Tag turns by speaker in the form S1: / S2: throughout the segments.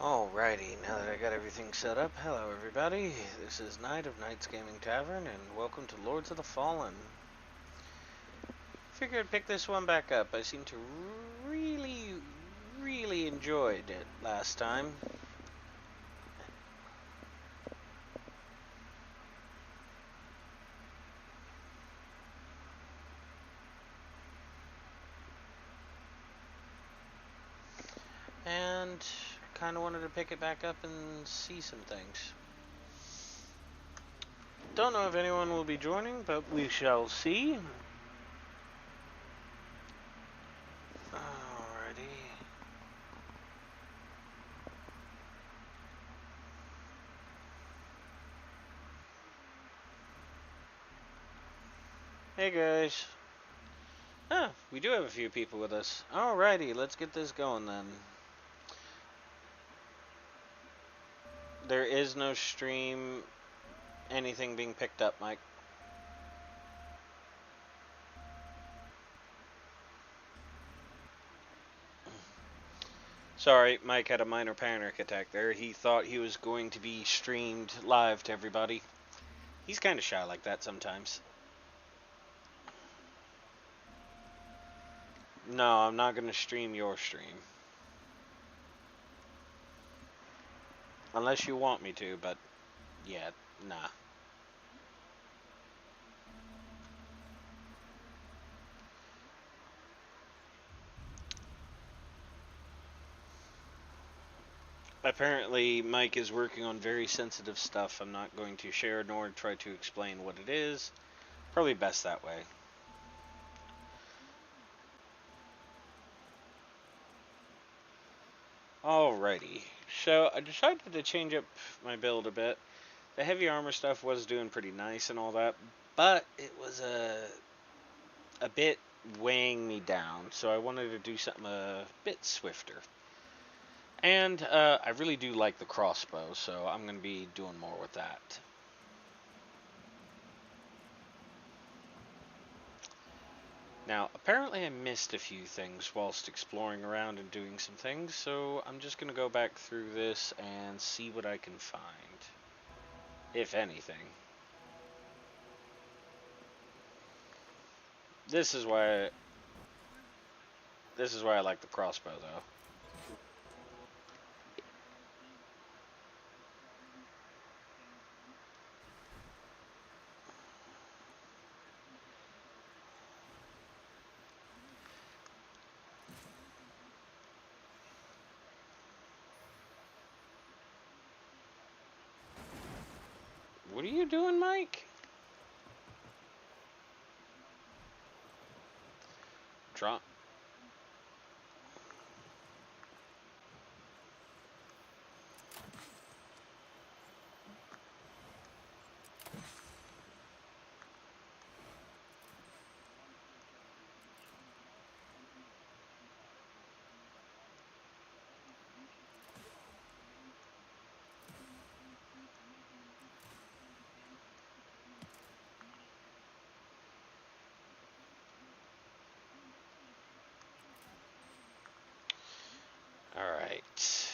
S1: Alrighty, now that I got everything set up, hello everybody. This is Knight of Knight's Gaming Tavern, and welcome to Lords of the Fallen. Figured I'd pick this one back up. I seem to really enjoyed it last time. And kind of wanted to pick it back up and see some things. Don't know if anyone will be joining, but we shall see. Alrighty. Hey guys. Ah, we do have a few people with us. Alrighty, let's get this going then. There is no stream, anything being picked up, Mike. Sorry, Mike had a minor panic attack there. He thought he was going to be streamed live to everybody. He's kind of shy like that sometimes. No, I'm not going to stream your stream. Unless you want me to, but yeah, nah. Apparently, Mike is working on very sensitive stuff. I'm not going to share nor try to explain what it is. Probably best that way. Alrighty. So, I decided to change up my build a bit. The heavy armor stuff was doing pretty nice and all that, but it was a bit weighing me down, so I wanted to do something a bit swifter. And I really do like the crossbow, so I'm going to be doing more with that. Now, apparently I missed a few things whilst exploring around and doing some things, so I'm just going to go back through this and see what I can find, if anything. This is why I like the crossbow, though. What are you doing, Mike? Drop. Alright.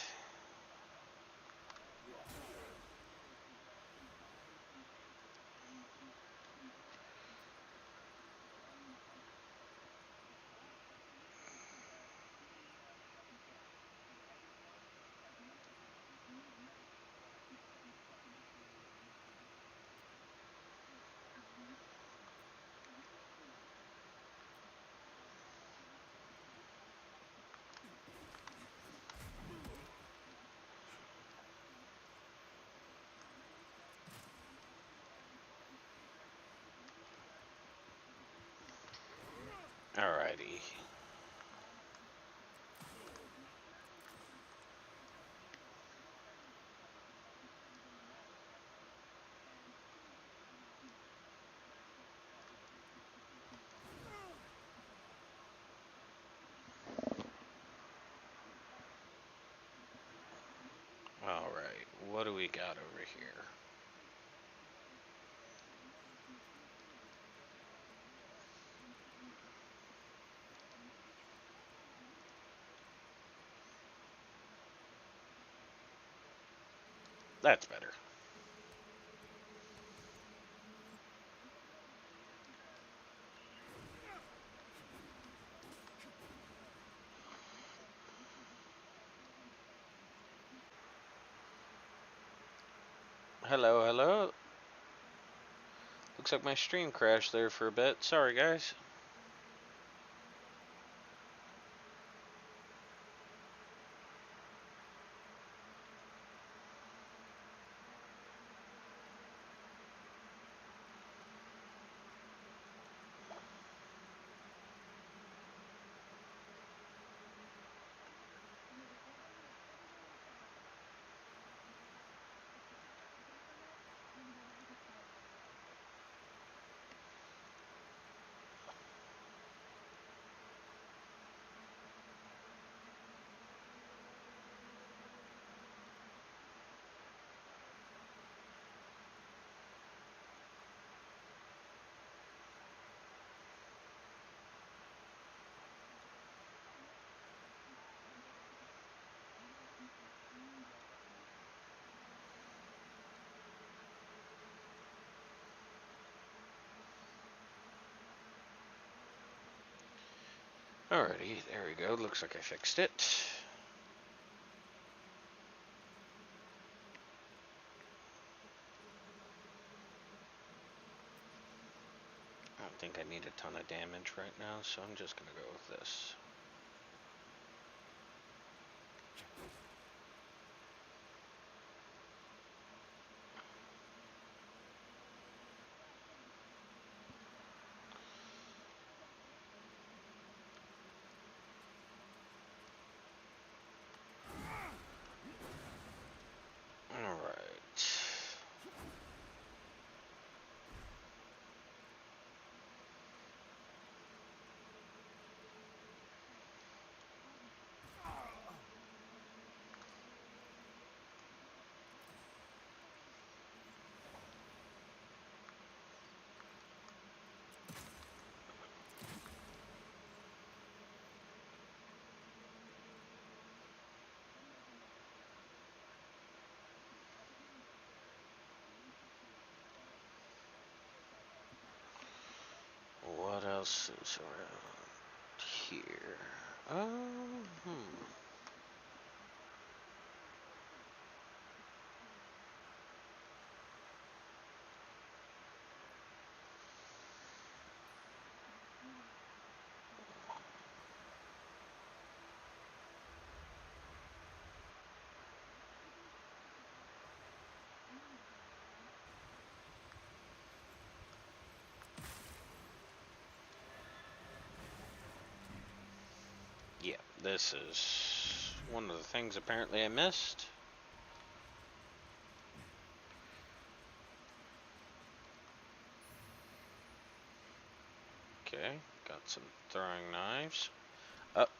S1: Alrighty. Alright, what do we got over here? That's better. Hello, hello. Looks like my stream crashed there for a bit. Sorry, guys. Alrighty, there we go. Looks like I fixed it. I don't think I need a ton of damage right now, so I'm just gonna go with this. Alright. What else is around here? Hmm. Yeah, this is one of the things apparently I missed. Okay, got some throwing knives. Up,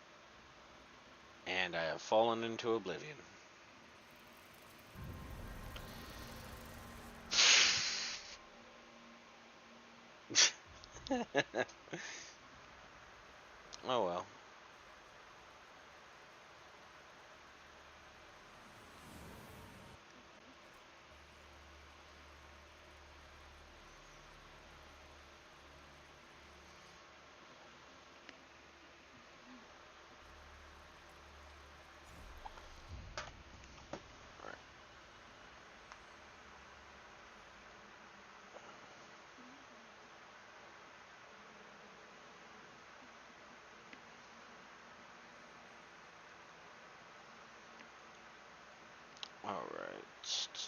S1: and I have fallen into oblivion. Oh well. Alright.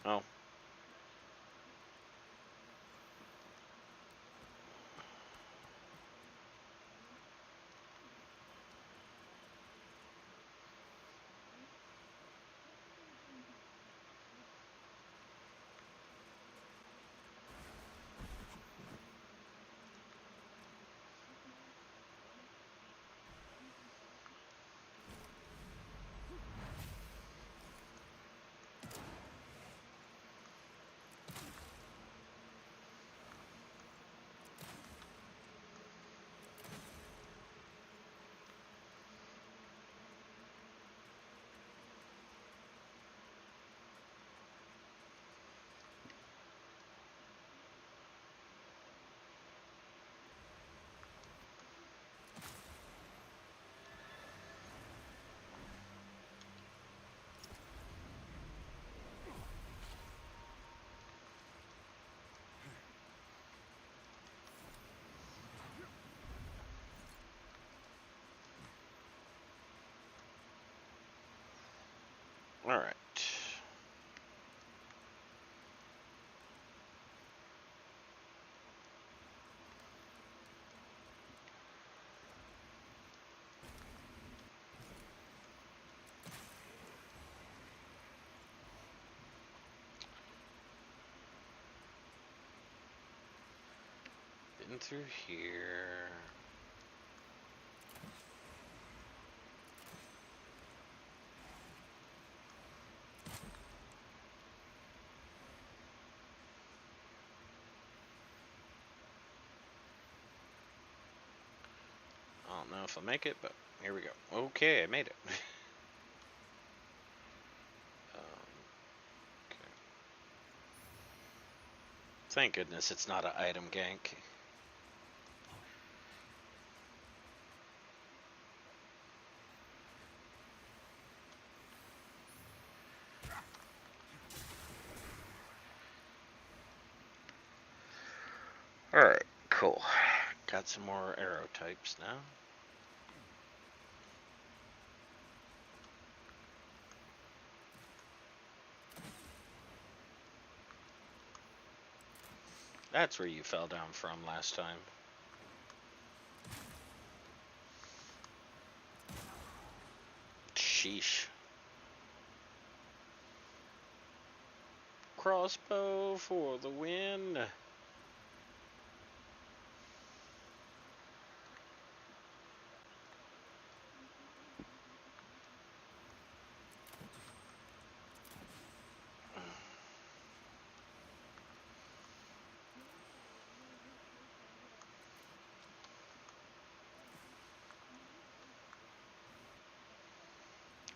S1: Oh. Alright. Been through here. I don't know if I'll make it, but here we go. Okay, I made it. Okay. Thank goodness it's not an item gank. Alright, cool. Got some more arrow types now. That's where you fell down from last time. Sheesh. Crossbow for the win.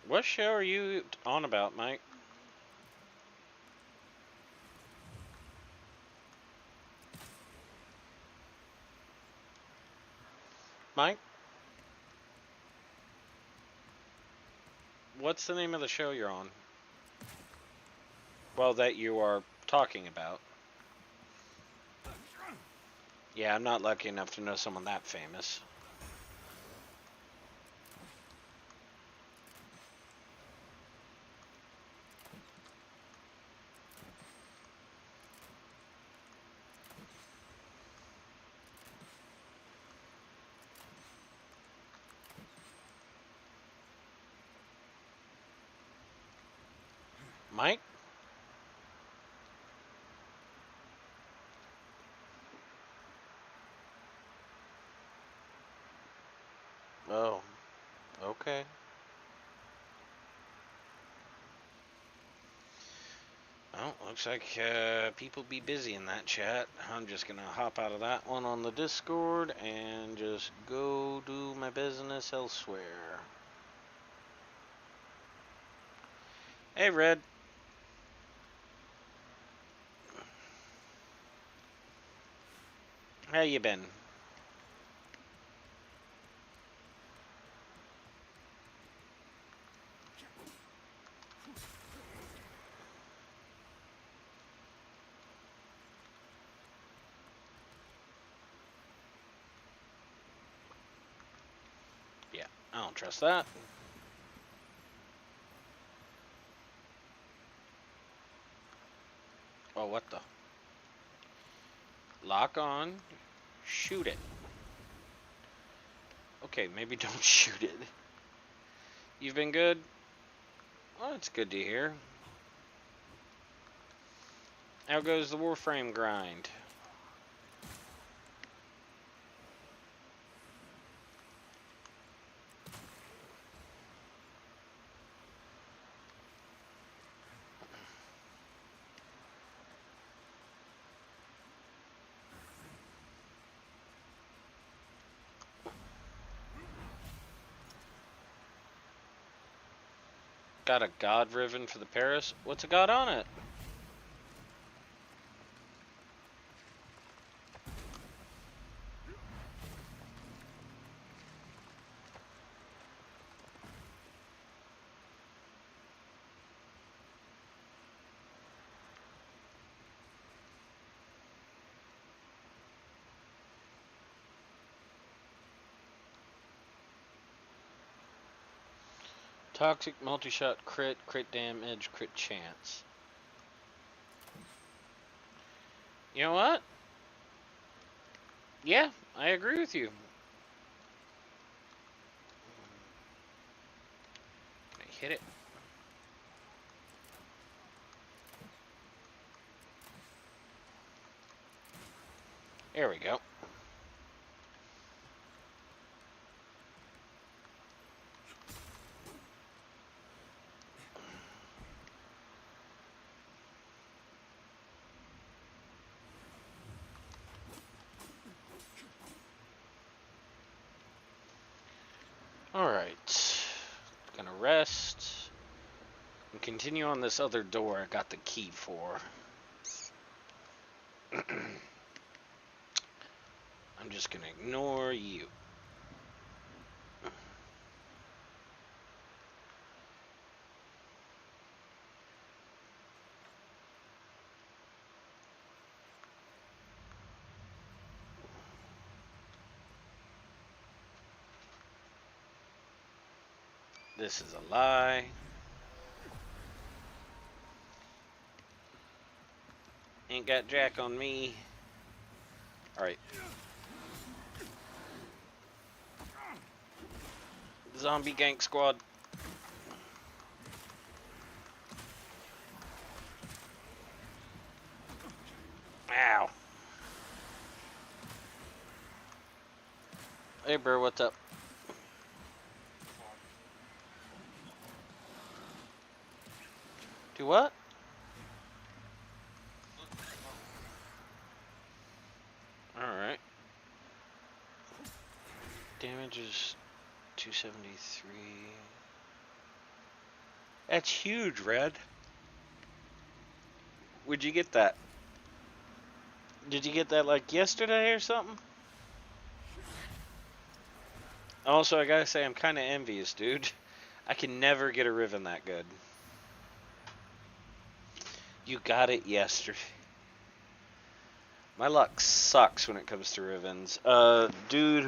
S1: What show are you on about, Mike? Mike? What's the name of the show you're on? Well, that you are talking about. Yeah, I'm not lucky enough to know someone that famous. Mike? Oh, okay. Well, looks like people be busy in that chat. I'm just gonna hop out of that one on the Discord and just go do my business elsewhere. Hey, Red. How you been? Yeah, I don't trust that. Oh, what the? Lock on. Shoot it. Okay, maybe don't shoot it. You've been good? Well, it's good to hear. How goes the Warframe grind? Got a god ribbon for the Paris? What's a god on it? Toxic, multi-shot, crit, crit damage, crit chance. You know what? Yeah, I agree with you. Hit it. There we go. Alright. Gonna rest. And continue on this other door I got the key for. I'm just gonna ignore you. This is a lie. Ain't got Jack on me. Alright. Zombie gank squad. Ow. Hey bro, what's up? Do what? Alright. Damage is 273. That's huge, Red. Where'd you get that? Did you get that like yesterday or something? Also, I gotta say, I'm kind of envious, dude. I can never get a Riven that good. You got it yesterday. My luck sucks when it comes to Rivens. Dude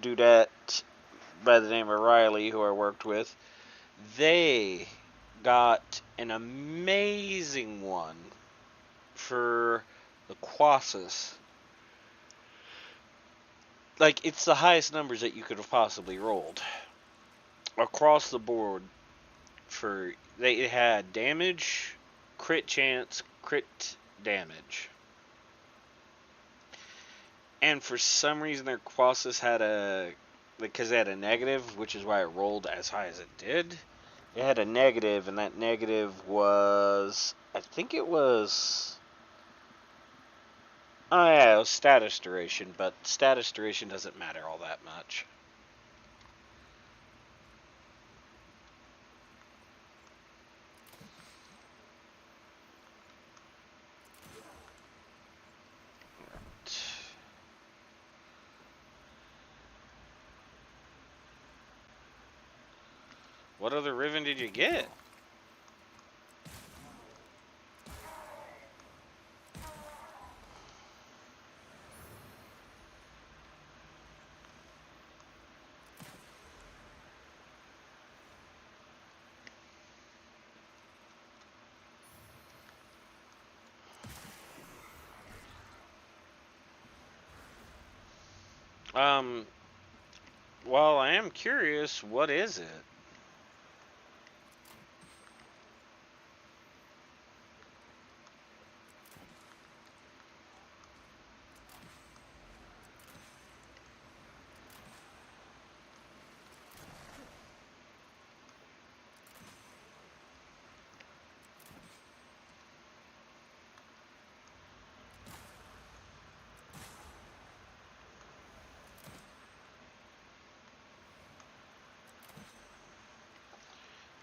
S1: dudette by the name of Riley, who I worked with, they got an amazing one for the Quassus. Like, it's the highest numbers that you could have possibly rolled. Across the board, they had damage, crit chance, crit damage. And for some reason their Quassus because they had a negative, which is why it rolled as high as it did. It had a negative, and that negative was, I think it was, oh yeah, it was status duration, but status duration doesn't matter all that much. What other Riven did you get? Well, I am curious, what is it?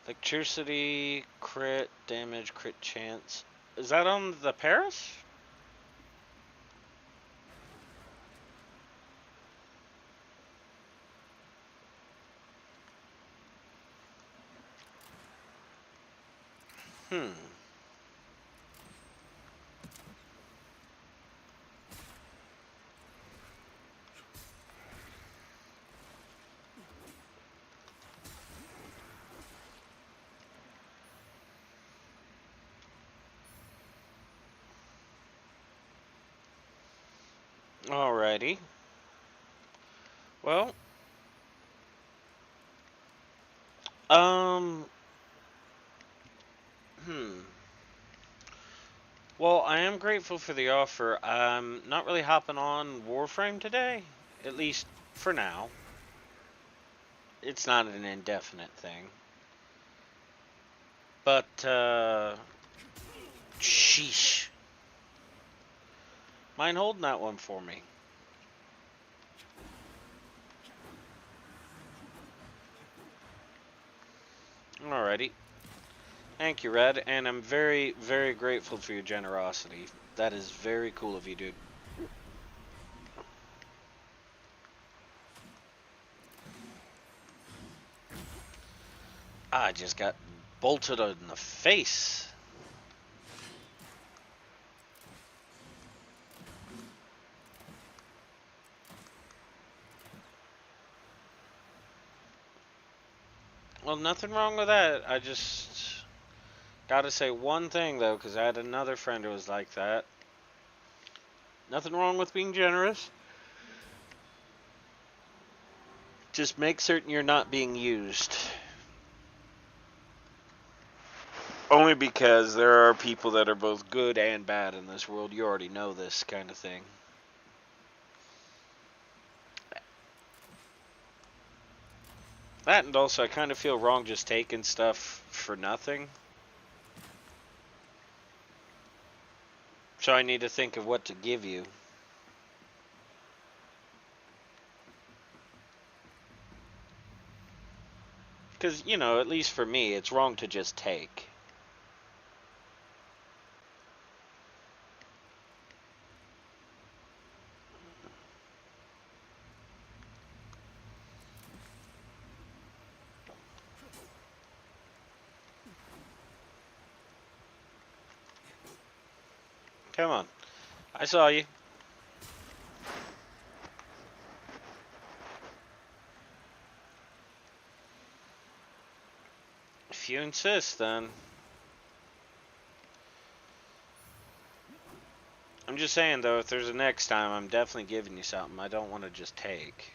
S1: Electricity, crit, damage, crit chance. Is that on the Paris? Hmm. Alrighty. Well, um, hmm. Well, I am grateful for the offer. I'm not really hopping on Warframe today, at least for now. It's not an indefinite thing. But, sheesh. Mind holding that one for me? Alrighty. Thank you, Red, and I'm very, very grateful for your generosity. That is very cool of you, dude. I just got bolted in the face. Well, nothing wrong with that. I just gotta say one thing, though, because I had another friend who was like that. Nothing wrong with being generous. Just make certain you're not being used. Only because there are people that are both good and bad in this world. You already know this kind of thing. That, and also I kind of feel wrong just taking stuff for nothing. So I need to think of what to give you. Because, you know, at least for me, it's wrong to just take. Come on. I saw you. If you insist, then. I'm just saying, though, if there's a next time, I'm definitely giving you something. I don't want to just take.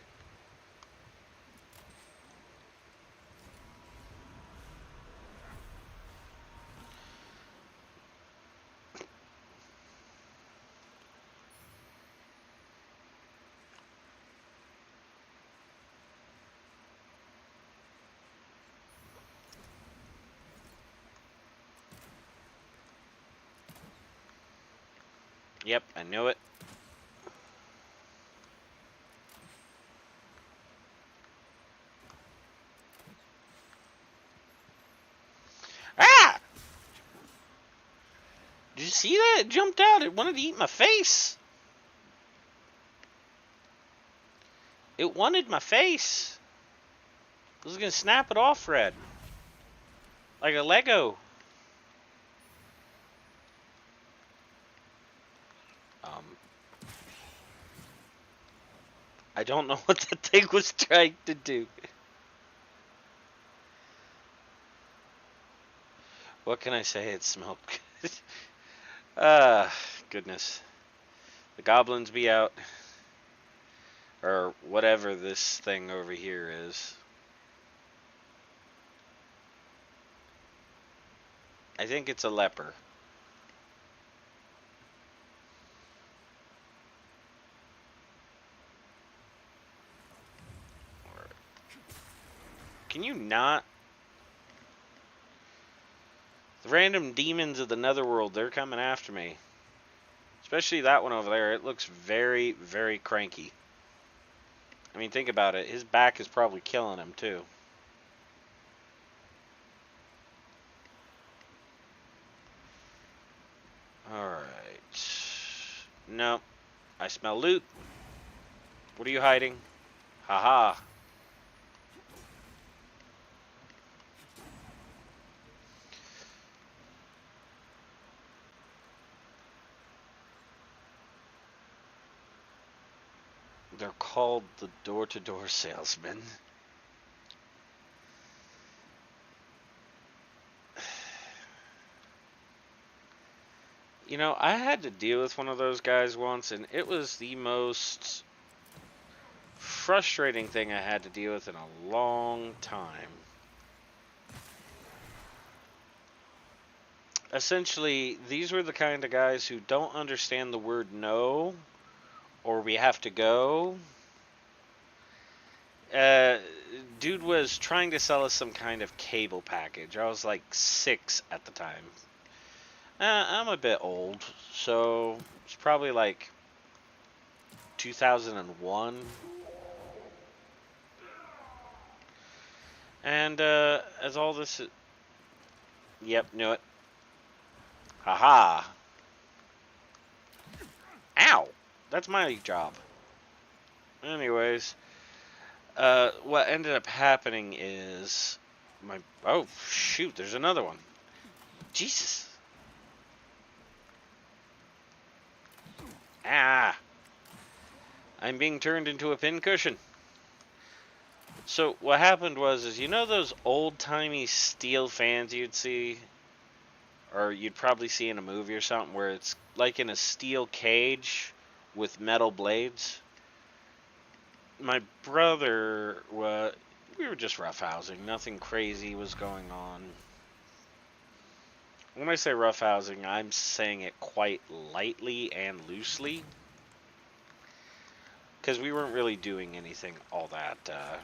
S1: Yep, I knew it. Ah! Did you see that? It jumped out. It wanted to eat my face. It wanted my face. I was gonna snap it off, Red. Like a Lego. Um, I don't know what that thing was trying to do. What can I say? It smelled good. Ah, goodness. The goblins be out. Or whatever this thing over here is. I think it's a leper. Can you not? The random demons of the netherworld, they're coming after me. Especially that one over there. It looks very, very cranky. I mean, think about it. His back is probably killing him, too. Alright. No. I smell loot. What are you hiding? Haha. They're called the door-to-door salesmen. You know, I had to deal with one of those guys once, and it was the most frustrating thing I had to deal with in a long time. Essentially, these were the kind of guys who don't understand the word no or we have to go. Uh, Dude was trying to sell us some kind of cable package. I was like 6 at the time. I'm a bit old, so it's probably like 2001. And as all this. Yep, knew it. Haha. Ow! That's my job. Anyways, what ended up happening is my. Oh, shoot, there's another one. Jesus. Ah! I'm being turned into a pincushion. So what happened was, you know those old-timey steel fans you'd see, or you'd probably see in a movie or something, where it's like in a steel cage with metal blades? My brother we were just roughhousing. Nothing crazy was going on. When I say roughhousing, I'm saying it quite lightly and loosely, because we weren't really doing anything all that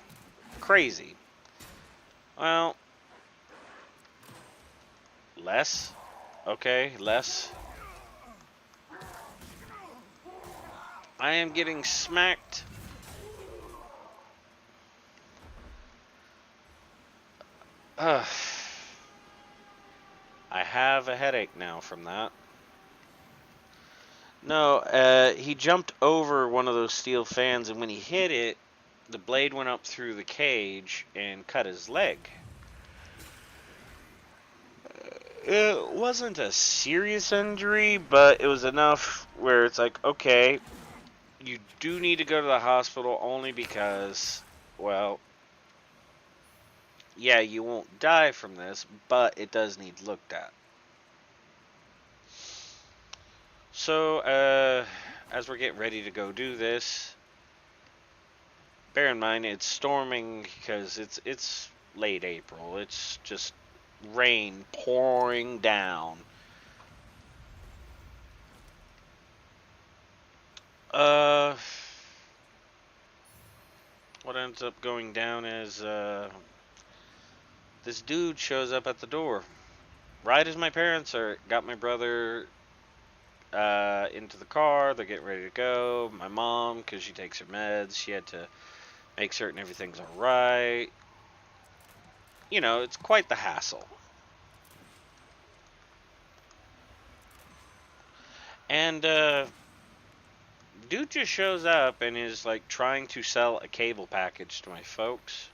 S1: crazy. Well, less. Okay, less. I am getting smacked. Ugh. I have a headache now from that. No, he jumped over one of those steel fans, and when he hit it, the blade went up through the cage and cut his leg. It wasn't a serious injury, but it was enough where it's like, okay, you do need to go to the hospital only because, well, yeah, you won't die from this, but it does need looked at. So, as we're getting ready to go do this, bear in mind it's storming because it's late April. It's just rain pouring down. Uh, what ends up going down is this dude shows up at the door right as my parents are got my brother into the car. They're getting ready to go. My mom, because she takes her meds, she had to make certain everything's all right. You know, it's quite the hassle. And dude just shows up and is like trying to sell a cable package to my folks.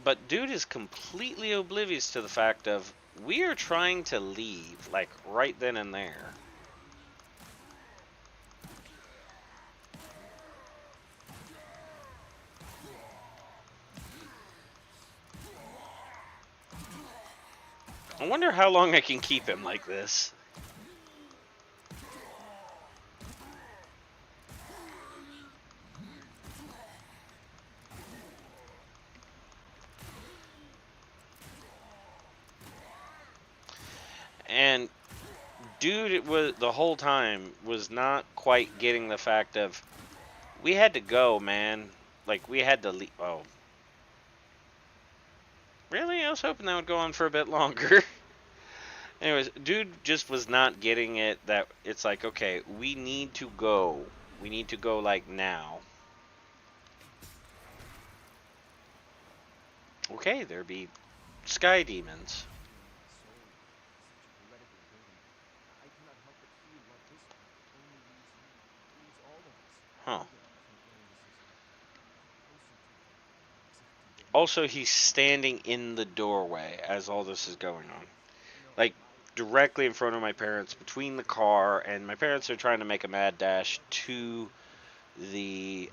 S1: But dude is completely oblivious to the fact of we are trying to leave, like right then and there. I wonder how long I can keep him like this. And dude, it was the whole time was not quite getting the fact of we had to go, man. Like we had to leave. Oh, really? I was hoping that would go on for a bit longer. Anyways, dude just was not getting it that it's like, okay, we need to go. We need to go like now. Okay, there be sky demons. Huh. Also, he's standing in the doorway as all this is going on. Like, directly in front of my parents, between the car, and my parents are trying to make a mad dash to the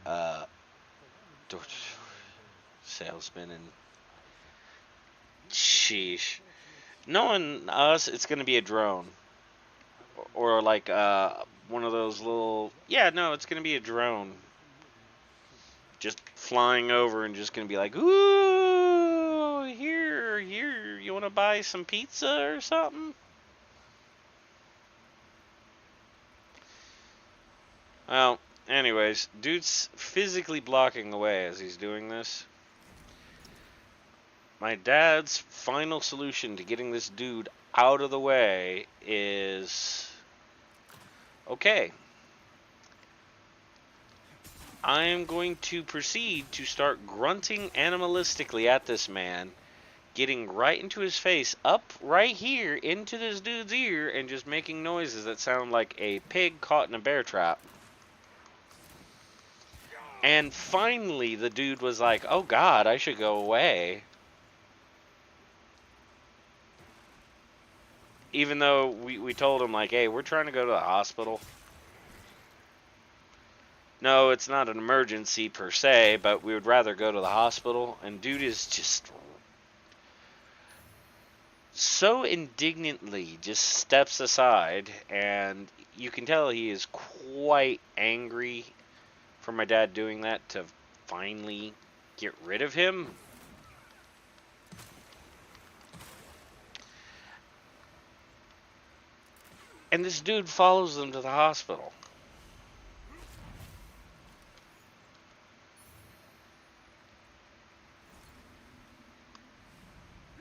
S1: salesman, and sheesh. Knowing us, it's going to be a drone. or like one of those little. Yeah, no, it's gonna be a drone, just flying over and just gonna be like, ooh, here, you wanna buy some pizza or something? Well, anyways, dude's physically blocking the way as he's doing this. My dad's final solution to getting this dude out of the way is okay. I am going to proceed to start grunting animalistically at this man, getting right into his face, up right here into this dude's ear, and just making noises that sound like a pig caught in a bear trap. And finally, the dude was like, oh God, I should go away. Even though we told him, like, hey, we're trying to go to the hospital. No, it's not an emergency per se, but we would rather go to the hospital. And dude is just so indignantly just steps aside, and you can tell he is quite angry for my dad doing that to finally get rid of him. And this dude follows them to the hospital.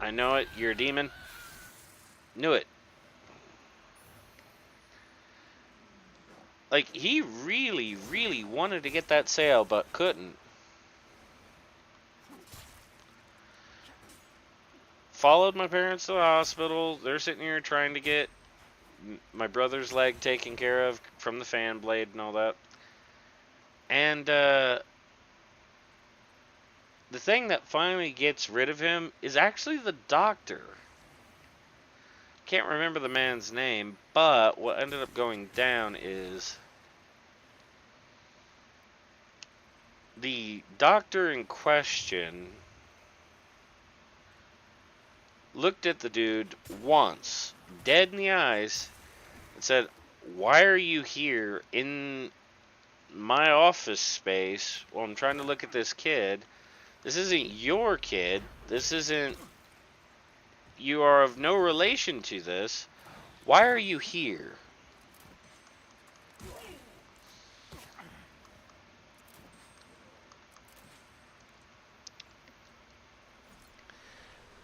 S1: I know it, you're a demon. Knew it. Like, he really, really wanted to get that sale, but couldn't. Followed my parents to the hospital. They're sitting here trying to get my brother's leg taken care of from the fan blade and all that. And the thing that finally gets rid of him is actually the doctor. Can't remember the man's name, but what ended up going down is the doctor in question looked at the dude once, dead in the eyes, and said, why are you here in my office space while I'm trying to look at this kid? This isn't your kid. This isn't... You are of no relation to this. Why are you here?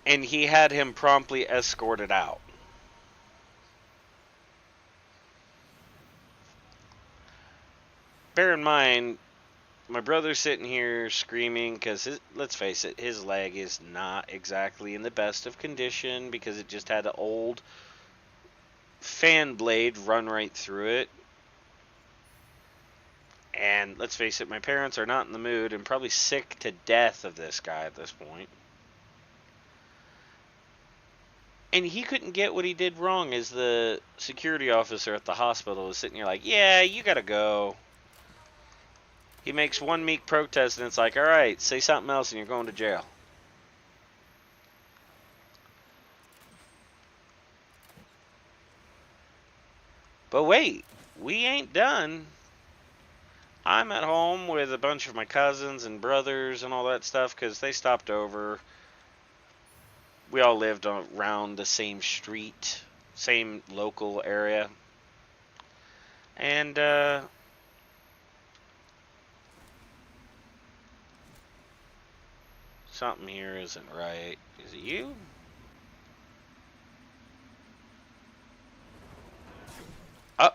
S1: And he had him promptly escorted out. Bear in mind, my brother's sitting here screaming because, let's face it, his leg is not exactly in the best of condition because it just had an old fan blade run right through it. And let's face it, my parents are not in the mood and probably sick to death of this guy at this point. And he couldn't get what he did wrong as the security officer at the hospital was sitting here like, yeah, you gotta go. He makes one meek protest and it's like, alright, say something else and you're going to jail. But wait, we ain't done. I'm at home with a bunch of my cousins and brothers and all that stuff because they stopped over. We all lived around the same street, same local area. And, something here isn't right. Is it you? Oh.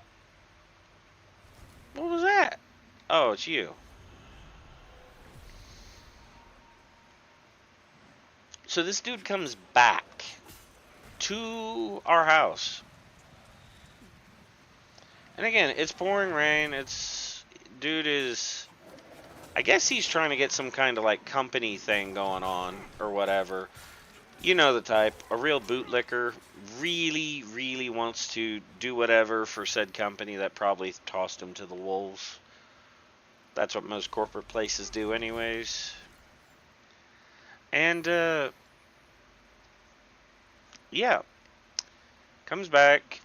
S1: What was that? Oh, it's you. So this dude comes back to our house. And again, it's pouring rain. Dude is... I guess he's trying to get some kind of like company thing going on or whatever. You know the type. A real bootlicker really, really wants to do whatever for said company that probably tossed him to the wolves. That's what most corporate places do anyways. And, yeah. Comes back.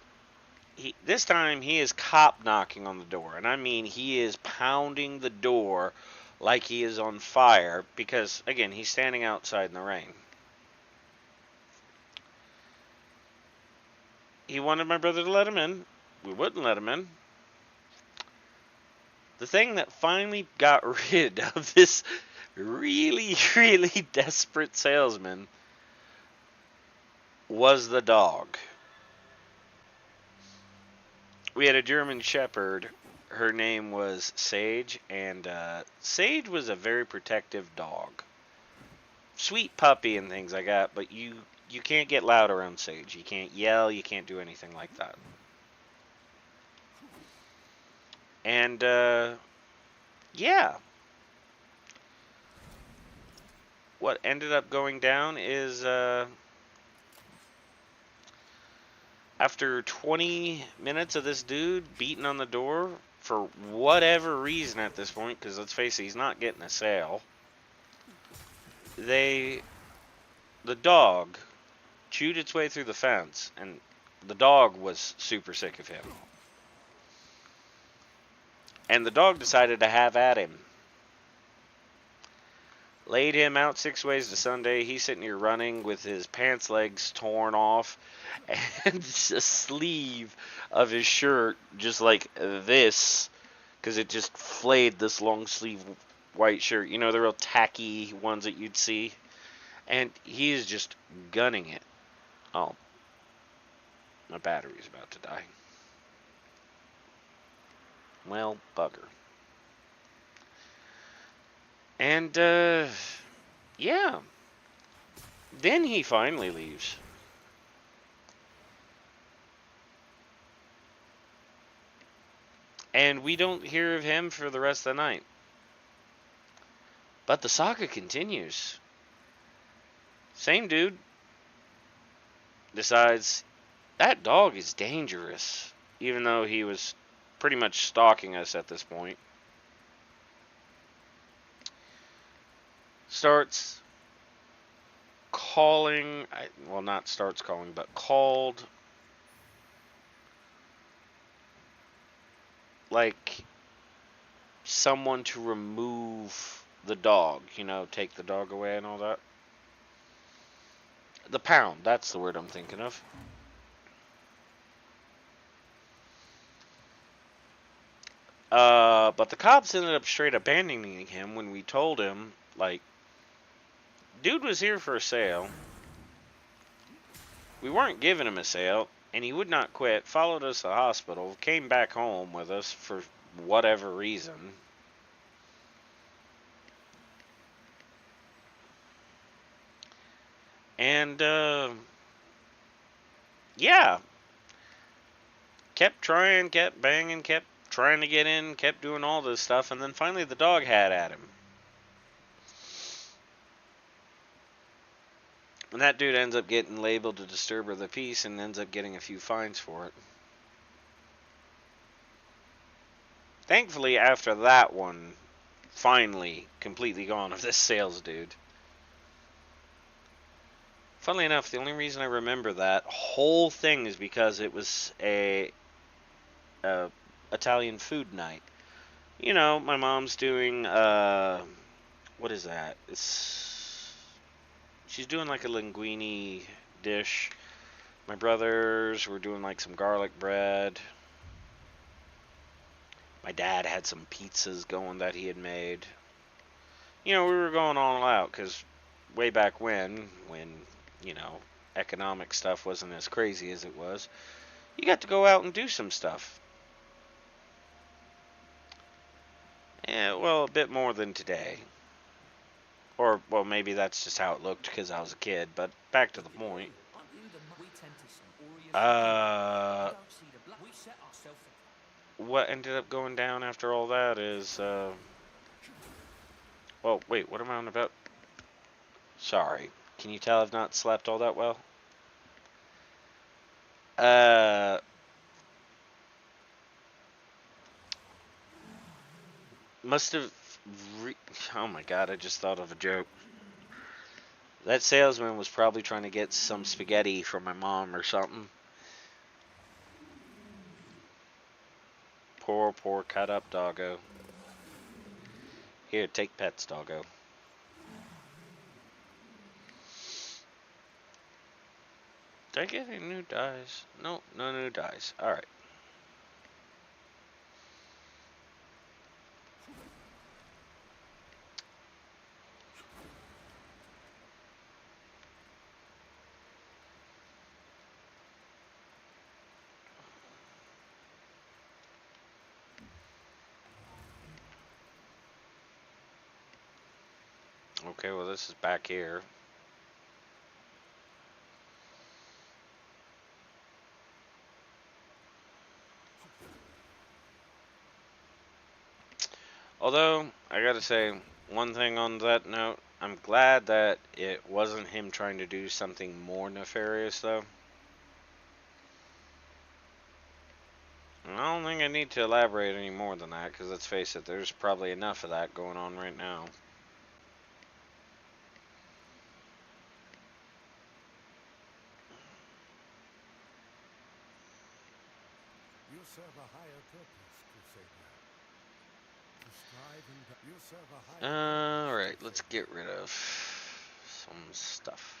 S1: This time he is cop knocking on the door, and I mean he is pounding the door like he is on fire because again he's standing outside in the rain. He wanted my brother to let him in. We wouldn't let him in. The thing that finally got rid of this really, really desperate salesman was the dog. We had a German Shepherd. Her name was Sage, and Sage was a very protective dog. Sweet puppy and things like that, but you can't get loud around Sage. You can't yell, you can't do anything like that. And, yeah. What ended up going down is, after 20 minutes of this dude beating on the door, for whatever reason at this point, because let's face it, he's not getting a sale, the dog chewed its way through the fence, and the dog was super sick of him. And the dog decided to have at him. Laid him out 6 ways to Sunday. He's sitting here running with his pants legs torn off and the sleeve of his shirt just like this, because it just flayed this long sleeve white shirt. You know, the real tacky ones that you'd see. And he is just gunning it. Oh, my battery's about to die. Well, bugger. And, yeah. Then he finally leaves. And we don't hear of him for the rest of the night. But the saga continues. Same dude decides that dog is dangerous, even though he was pretty much stalking us at this point. Starts calling, well, not starts calling, but called like someone to remove the dog, you know, take the dog away and all that. The pound, that's the word I'm thinking of. But the cops ended up straight abandoning him when we told him, like, dude was here for a sale. We weren't giving him a sale, and he would not quit. Followed us to the hospital, came back home with us for whatever reason. And, yeah. Kept trying, kept banging, kept trying to get in, kept doing all this stuff, and then finally the dog had at him. And that dude ends up getting labeled a disturber of the peace and ends up getting a few fines for it. Thankfully, after that one, finally completely gone of this sales dude. Funnily enough, the only reason I remember that whole thing is because it was a Italian food night. You know, my mom's doing, what is that? She's doing like a linguine dish. My brothers were doing like some garlic bread. My dad had some pizzas going that he had made. You know, we were going all out because way back when, you know, economic stuff wasn't as crazy as it was, you got to go out and do some stuff. Yeah, well, a bit more than today. Or, well, maybe that's just how it looked because I was a kid, but back to the point. What ended up going down after all that is, well, wait, what am I on about? Sorry. Can you tell I've not slept all that well? Must have... oh my god, I just thought of a joke. That salesman was probably trying to get some spaghetti from my mom or something. Poor cut up doggo. Here, take pets, doggo. Did I get any new dies? No, no new dies. Alright. Okay, well this is back here. Although, I gotta say, one thing on that note, I'm glad that it wasn't him trying to do something more nefarious, though. And I don't think I need to elaborate any more than that, because let's face it, there's probably enough of that going on right now.
S2: You serve a higher purpose, Crusader. To strive and you serve a higher purpose.
S1: Alright, let's get rid of some stuff.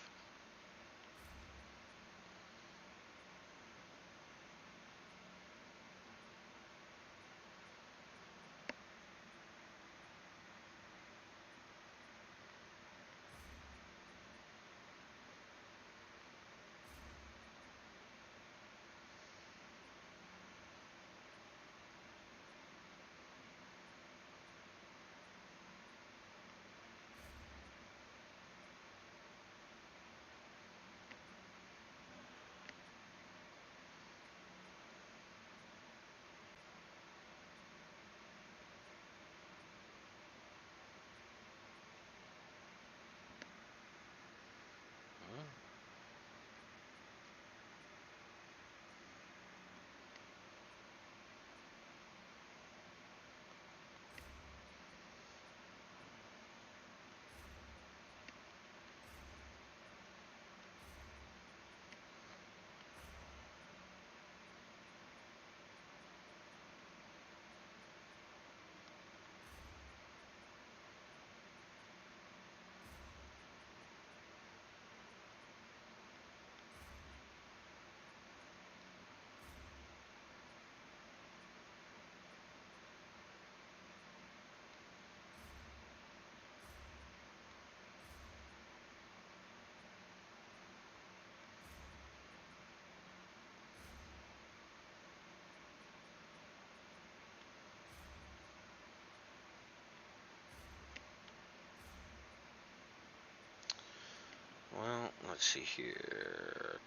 S1: Well, let's see here.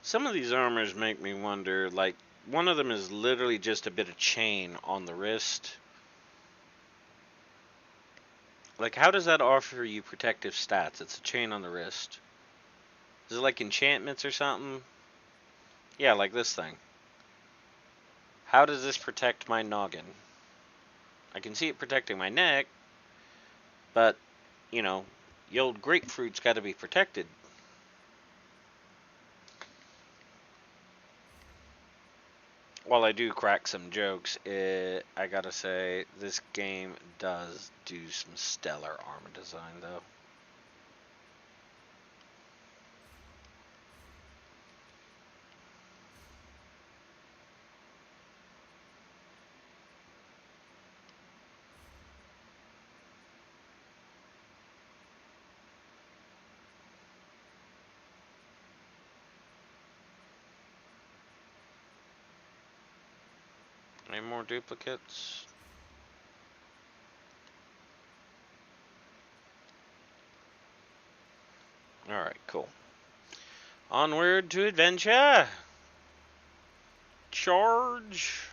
S1: Some of these armors make me wonder, like, one of them is literally just a bit of chain on the wrist. Like, how does that offer you protective stats? It's a chain on the wrist. Is it like enchantments or something? Yeah, like this thing. How does this protect my noggin? I can see it protecting my neck, but, you know, the old grapefruit's got to be protected. While I do crack some jokes, I gotta say, this game does do some stellar armor design, though. Any more duplicates? Alright, cool. Onward to adventure! Charge!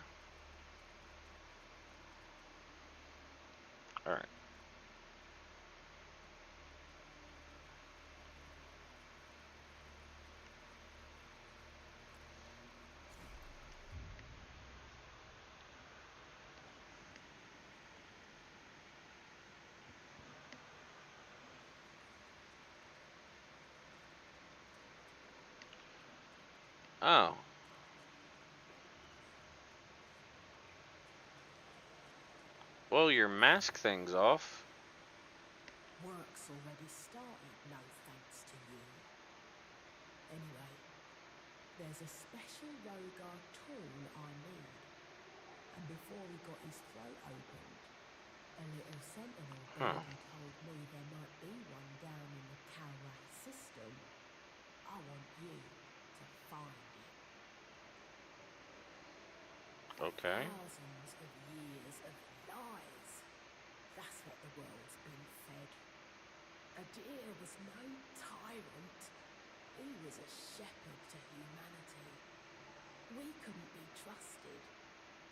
S1: Alright. Oh. Well, your mask thing's off.
S3: Work's already started, no thanks to you. Anyway, there's a special rogar tool I need. And before he got his throat opened, a little sentinel
S1: Huh.
S3: birdie told me there might be one down in the Calrath system. I want you to find it.
S1: Okay.
S3: Thousands of years of lies. That's what the world's been fed. Adir was no tyrant. He was a shepherd to humanity. We couldn't be trusted,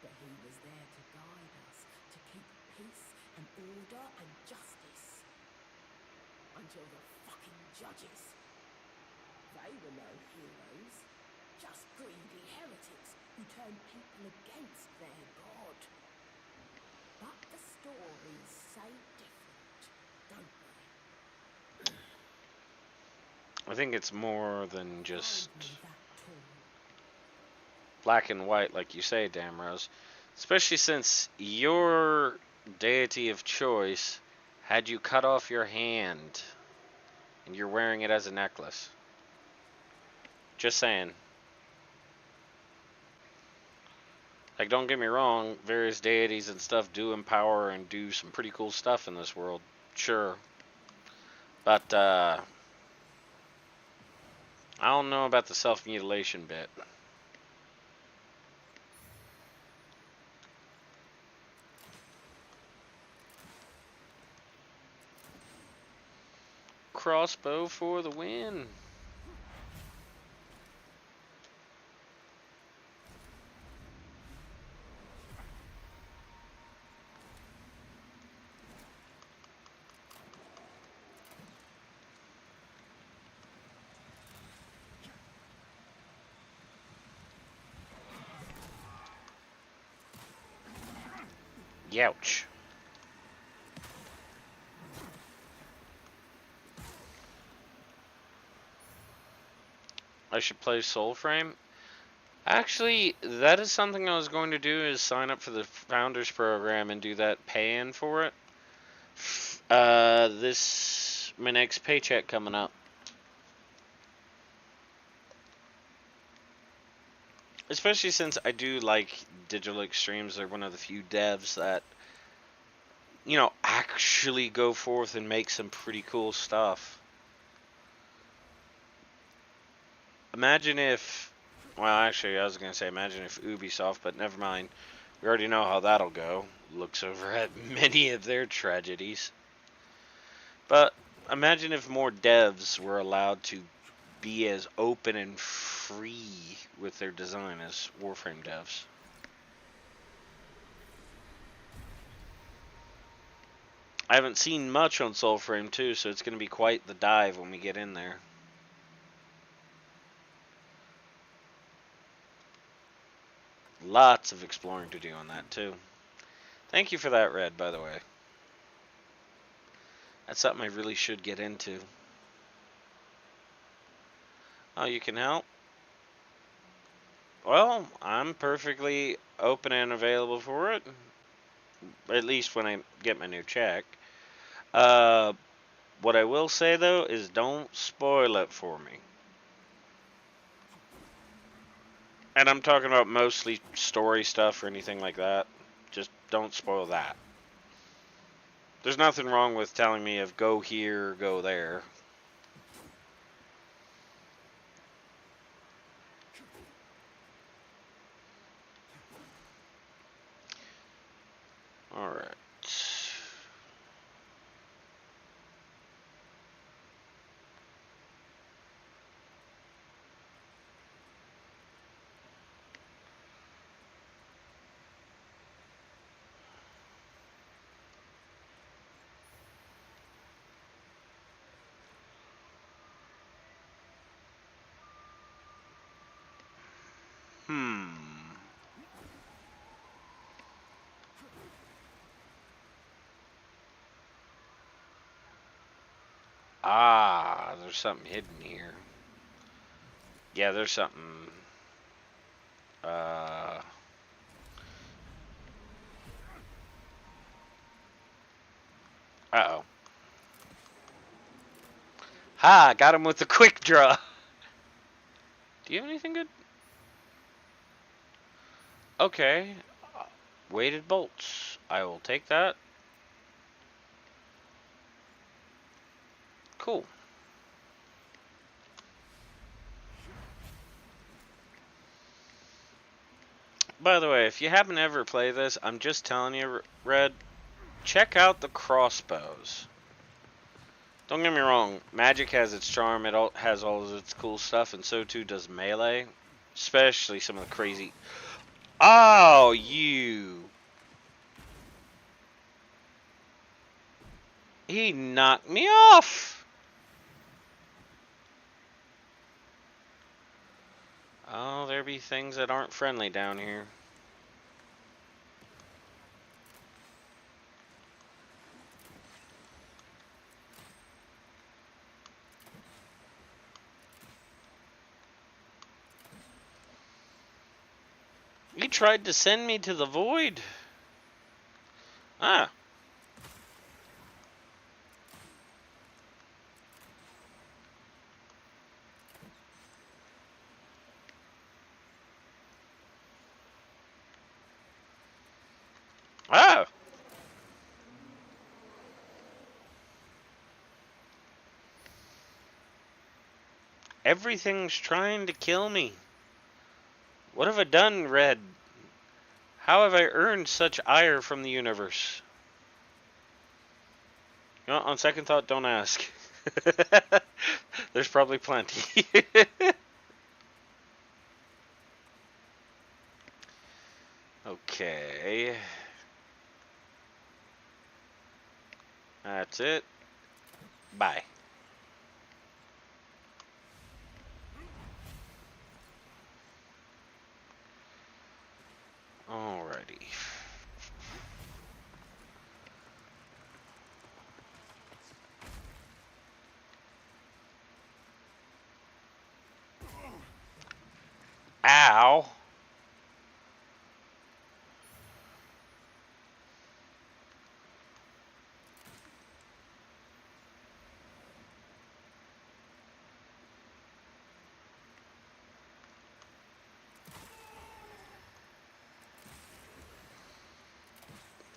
S3: but he was there to guide us, to keep peace and order and justice. Until the fucking judges. They were no heroes, just greedy heretics who turned people against their god. But the stories say different, don't they?
S1: I think it's more than just
S3: Find me that tool.
S1: black and white, like you say, Damrose. Especially since your deity of choice had you cut off your hand and you're wearing it as a necklace. Just saying. Like, don't get me wrong, various deities and stuff do empower and do some pretty cool stuff in this world. Sure. But, I don't know about the self-mutilation bit. Crossbow for the win. Youch. I should play Soulframe. Actually, that is something I was going to do, is sign up for the Founders Program and do that pay-in for it. My next paycheck coming up. Especially since I do like Digital Extremes. They're one of the few devs that, actually go forth and make some pretty cool stuff. Imagine if, well, actually, I was going to say imagine if Ubisoft, but never mind. We already know how that'll go. Looks over at many of their tragedies. But imagine if more devs were allowed to be as open and free with their design as Warframe devs. I haven't seen much on Soulframe 2, so it's going to be quite the dive when we get in there. Lots of exploring to do on that, too. Thank you for that, Red, by the way. That's something I really should get into. Oh, you can help? Well, I'm perfectly open and available for it. At least when I get my new check. What I will say, though, is don't spoil it for me. And I'm talking about mostly story stuff or anything like that. Just don't spoil that. There's nothing wrong with telling me of go here, go there. Alright. Ah, there's something hidden here. Yeah, there's something. Uh. Uh-oh. Ha! Got him with the quick draw. Do you have anything good? Okay. Weighted bolts. I will take that. Cool. By the way, if you happen to ever play this, I'm just telling you, Red, check out the crossbows. Don't get me wrong, magic has its charm, has all of its cool stuff, and so too does melee. Especially some of the crazy... Oh, you... He knocked me off! Oh, there be things that aren't friendly down here. You tried to send me to the void. Ah. Ah. Everything's trying to kill me. What have I done, Red? How have I earned such ire from the universe? You know, on second thought, don't ask. There's probably plenty. Okay. That's it. Bye. Alrighty. Ow.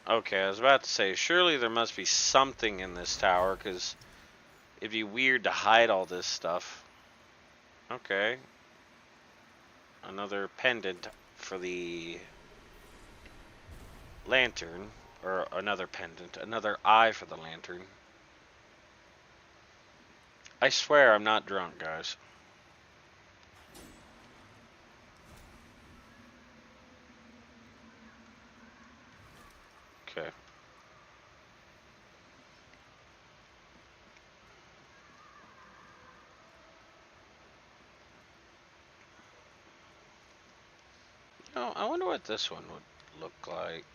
S1: Okay, I was about to say, surely there must be something in this tower, because it'd be weird to hide all this stuff. Okay. Another pendant for the lantern. Or another pendant. Another eye for the lantern. I swear I'm not drunk, guys. Okay. Oh, I wonder what this one would look like.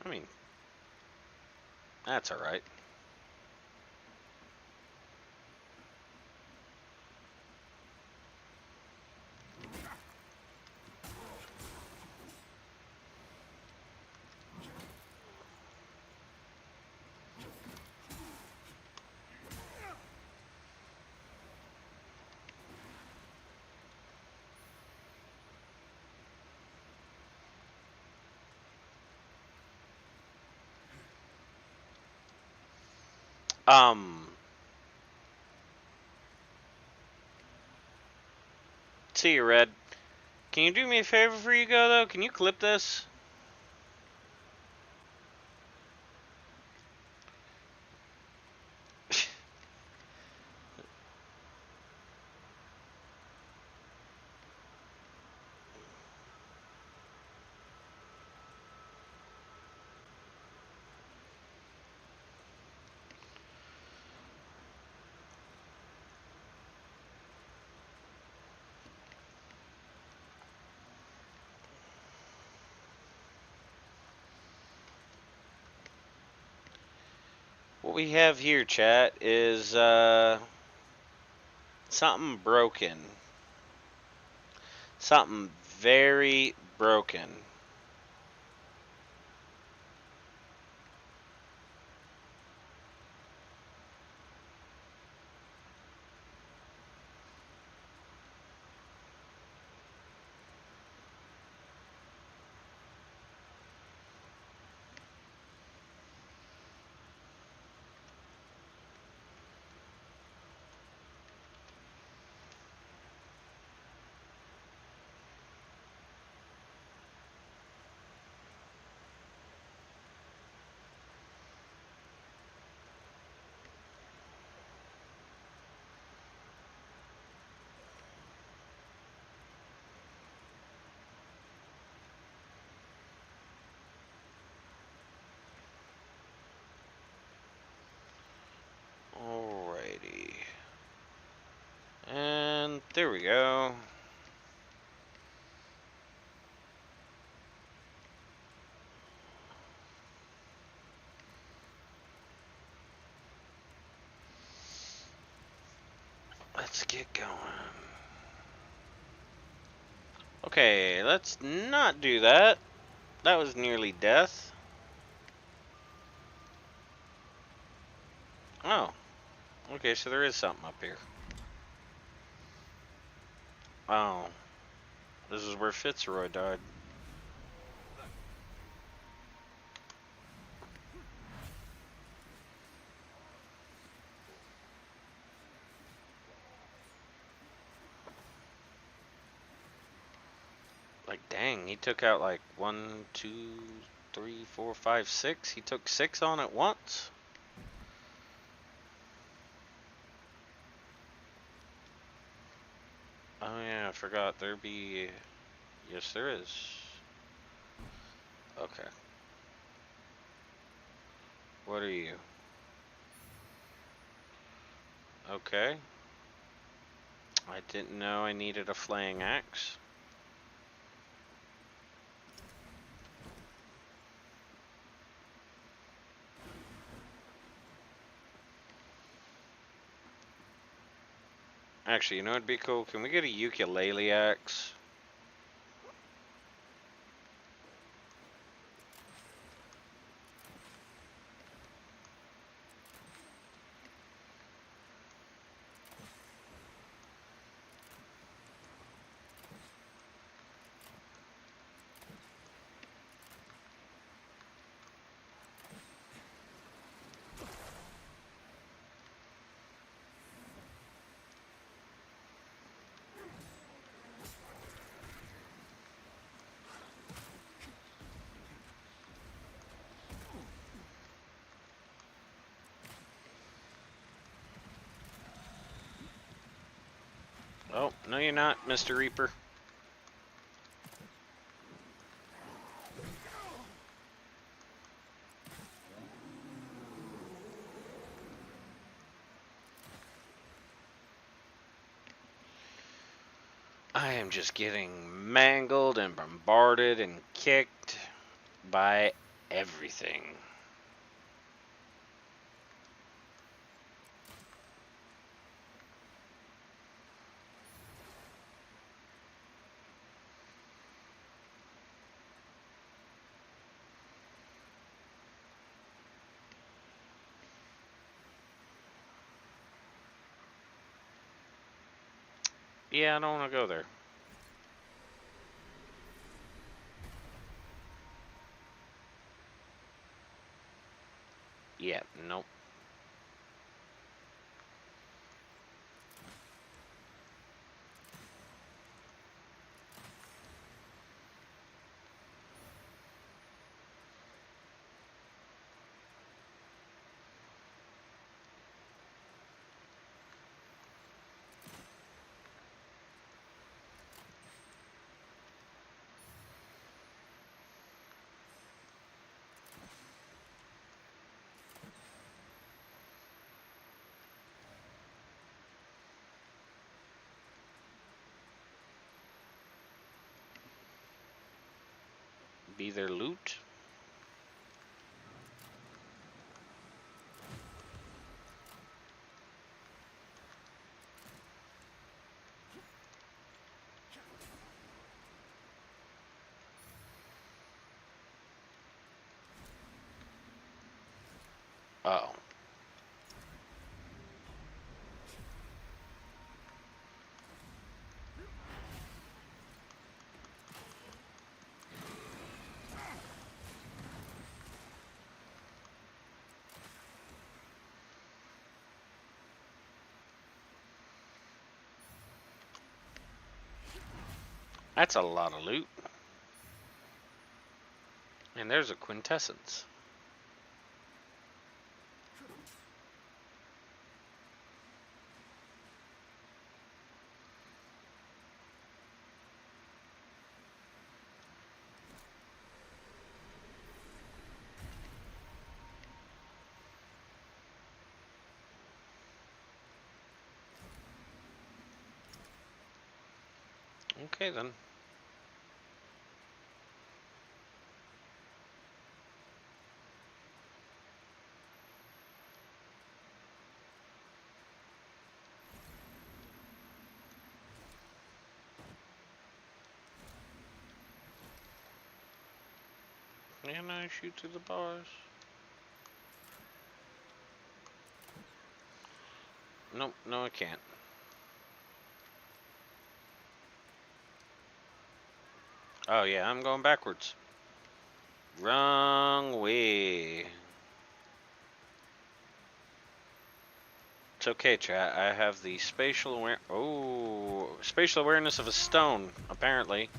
S1: I mean, that's alright. Um, see you, Red. Can you do me a favor before you go, though? Can you clip this? What we have here, chat, is something broken. Something very broken. Alrighty. And there we go. Let's get going. Okay, let's not do that. That was nearly death. Oh. Okay, so there is something up here. Oh. This is where Fitzroy died. Like, dang, he took out like 1, 2, 3, 4, 5, 6. He took 6 on at once. Oh yeah, I forgot. There be... Yes, there is. Okay. What are you? Okay. I didn't know I needed a flaying axe. Actually, you know what'd be cool? Can we get a ukulele axe? Oh, no you're not, Mr. Reaper. I am just getting mangled and bombarded and kicked by everything. Yeah, I don't want to go there. Yeah, nope. Be their loot. Uh-oh. That's a lot of loot. And there's a quintessence. Okay then. Can I shoot through the bars? Nope, no I can't. Oh yeah, I'm going backwards. Wrong way. It's okay, chat. I have the spatial awareness of a stone, apparently.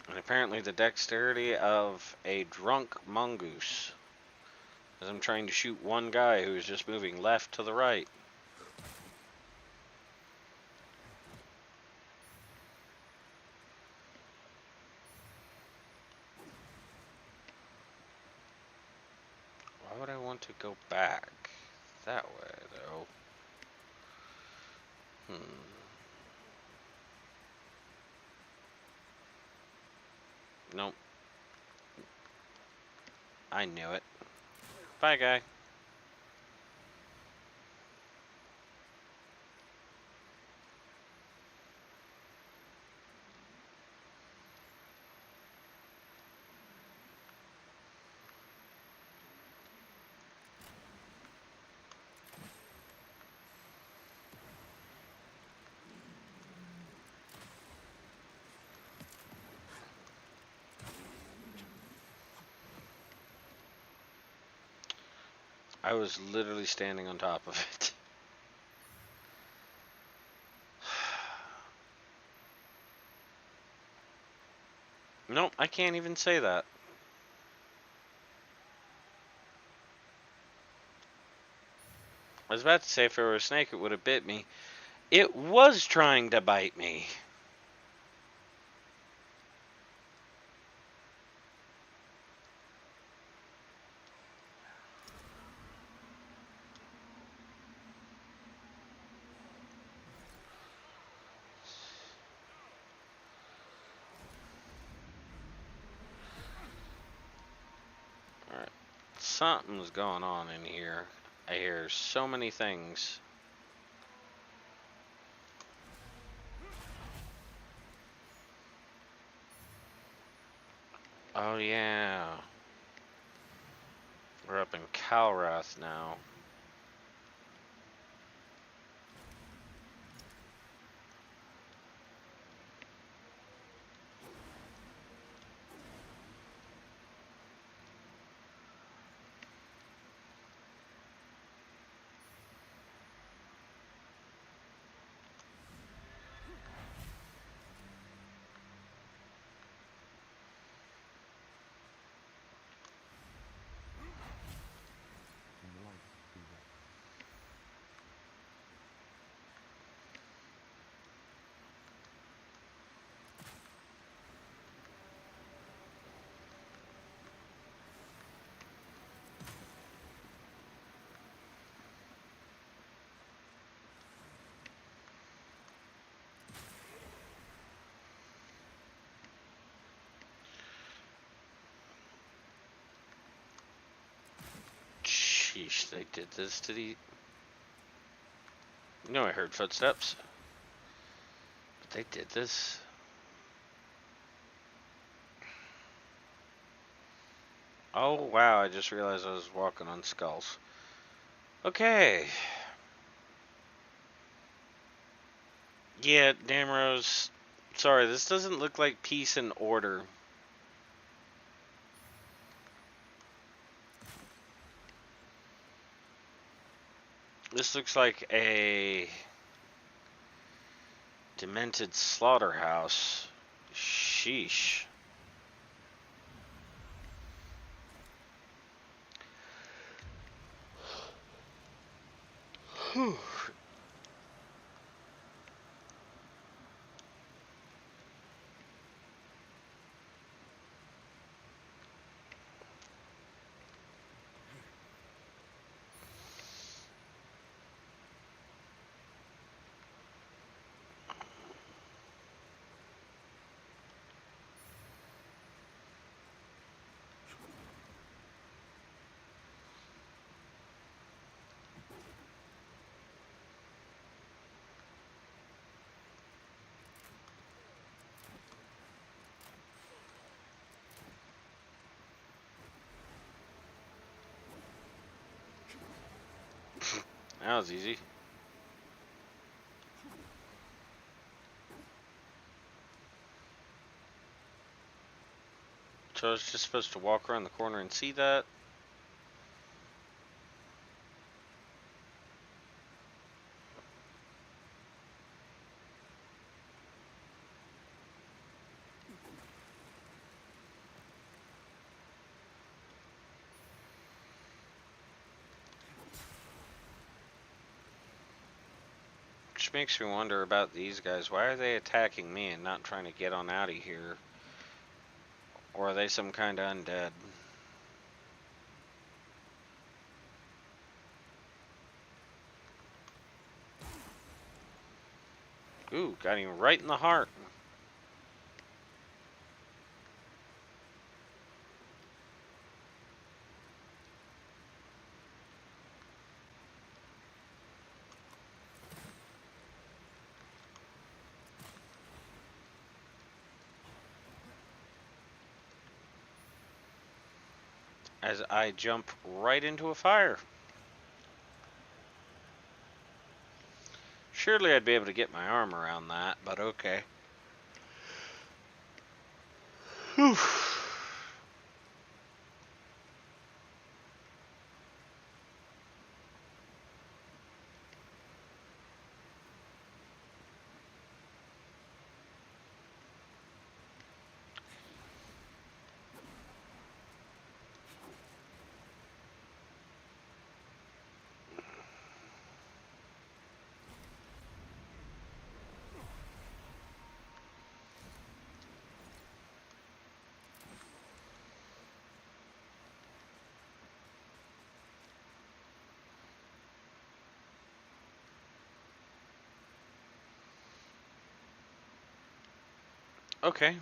S1: And apparently the dexterity of a drunk mongoose. As I'm trying to shoot one guy who is just moving left to the right. Why would I want to go back that way, though? Nope. I knew it. Bye, guy. I was literally standing on top of it. Nope, I can't even say that. I was about to say if it were a snake, it would have bit me. It was trying to bite me. Alright. Something's going on in here. I hear so many things. Oh yeah. We're up in Calrath now. Sheesh, they did this to the... You know I heard footsteps. But they did this. Oh, wow, I just realized I was walking on skulls. Okay. Yeah, Damrose. Sorry, this doesn't look like peace and order. This looks like a demented slaughterhouse. Sheesh. Whew. That was easy. So I was just supposed to walk around the corner and see that? Which makes me wonder about these guys. Why are they attacking me and not trying to get on out of here? Or are they some kind of undead? Ooh, got him right in the heart. As I jump right into a fire. Surely I'd be able to get my arm around that, but okay. Whew. Okay.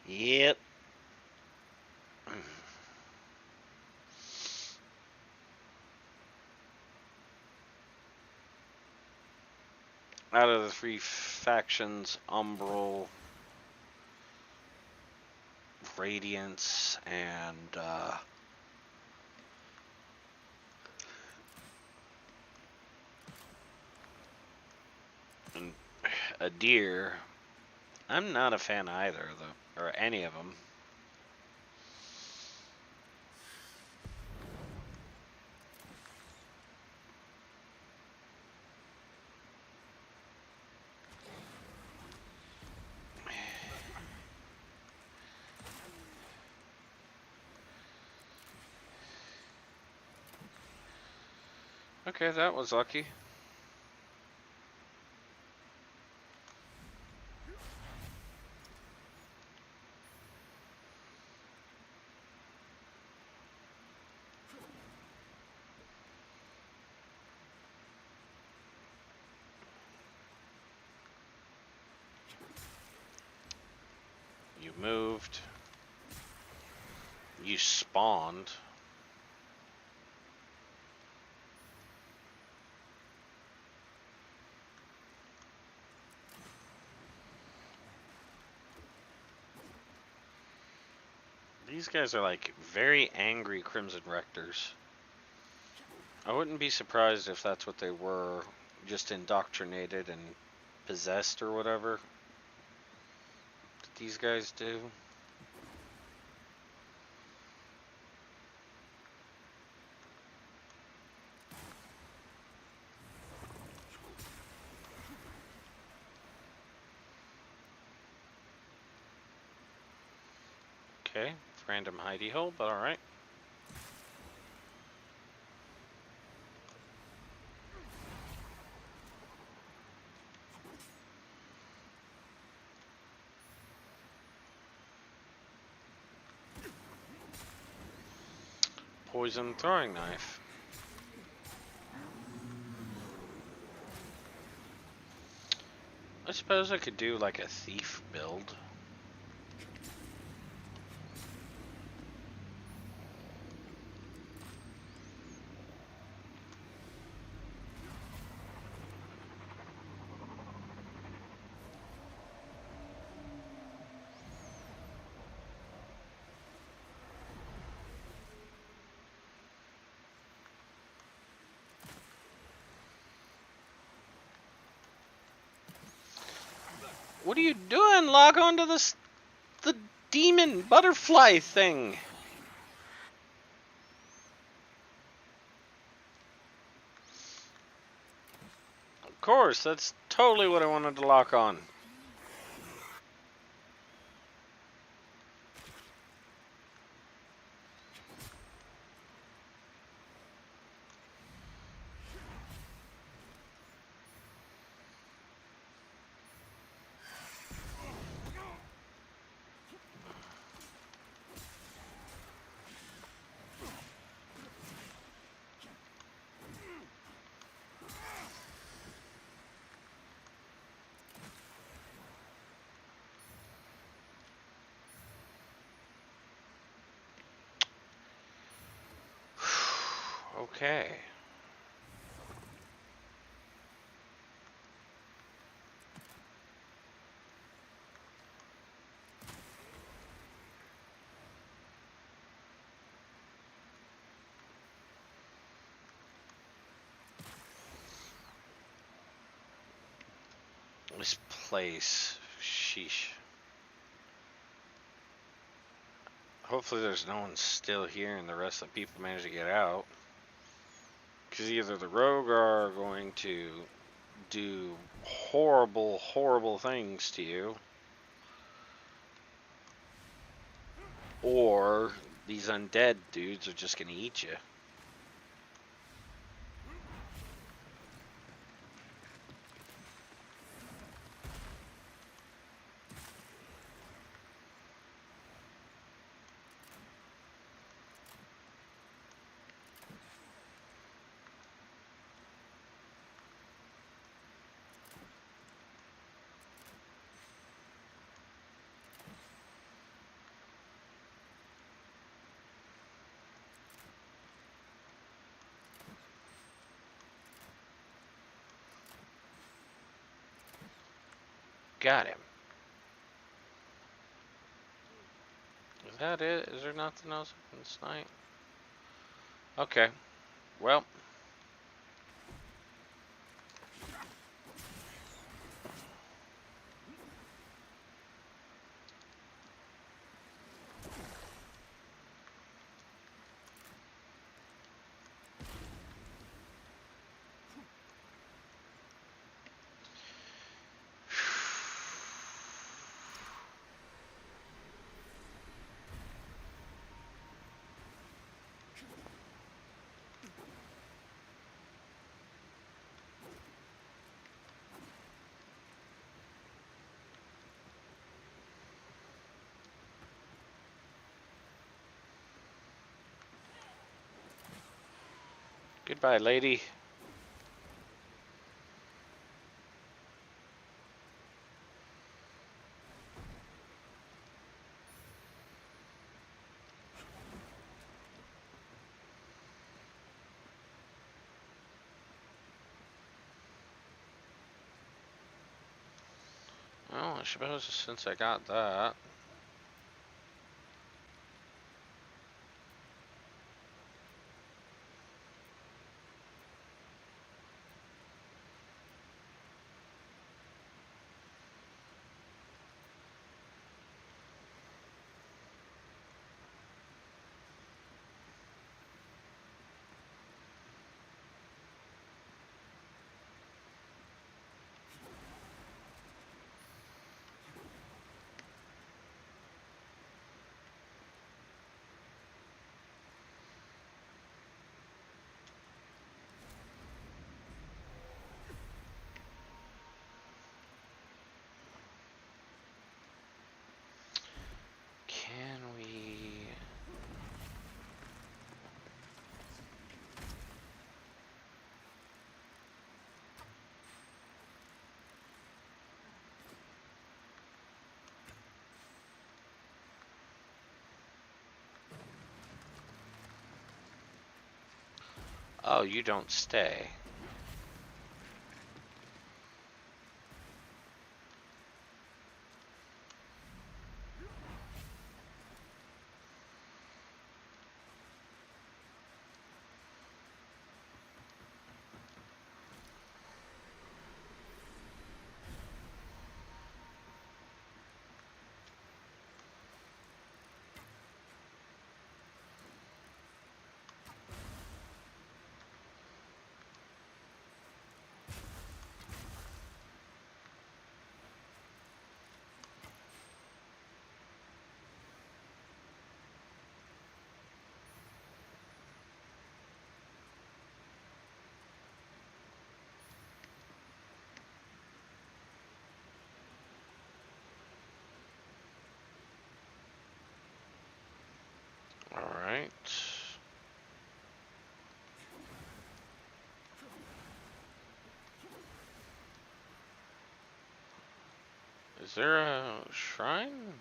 S1: Yep. Out of the three factions, Umbral, Radiance, and a deer. I'm not a fan of either of them, or any of them. Okay, that was lucky. You moved. You spawned. These guys are like very angry Crimson Rectors. I wouldn't be surprised if that's what they were, just indoctrinated and possessed or whatever. That these guys do. Okay, random hidey hole, but alright. Poison throwing knife. I suppose I could do like a thief build. What are you doing? Log on to the demon butterfly thing. Of course, that's totally what I wanted to lock on. Okay. This place. Sheesh. Hopefully there's no one still here and the rest of the people manage to get out. Because either the rogar are going to do horrible, horrible things to you, or these undead dudes are just going to eat you. Got him. Is that it? Is there nothing else in this night? Okay. Well. Goodbye, lady. Well, I suppose since I got that. Can we... Oh, you don't stay. Alright. Is there a shrine?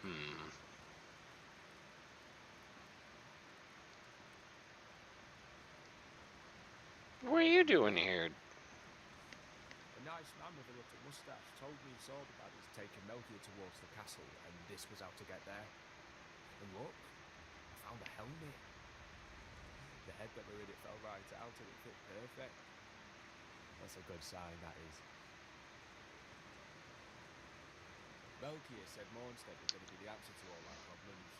S1: Hmm. What are you doing here?
S4: A nice man with a little moustache told me he saw the baddies taking Melchior towards the castle, and this was how to get there. And look, I found a helmet. The head that were in it fell right out and it fit perfect. That's a good sign, that is. Melchior said Mornstead was going to be the answer to all our problems.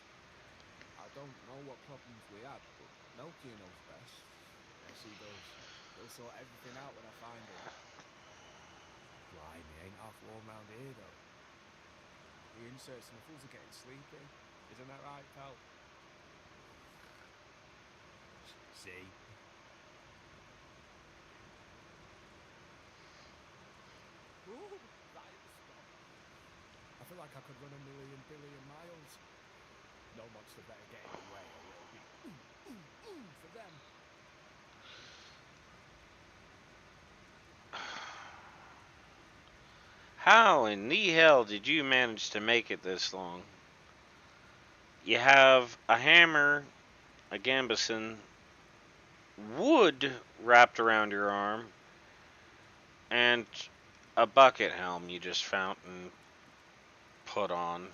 S4: I don't know what problems we had, but Melchior knows best. Yes, he does. He'll sort everything out when I find him. Blimey, ain't half warm round here, though. The inserts and the fools are getting sleepy. Isn't that right, pal? See? Ooh, right at the spot. I feel like I could run a million billion miles. No monster better get in the way, or it'll be for them.
S1: How in the hell did you manage to make it this long? You have a hammer, a gambeson, wood wrapped around your arm, and a bucket helm you just found and put on.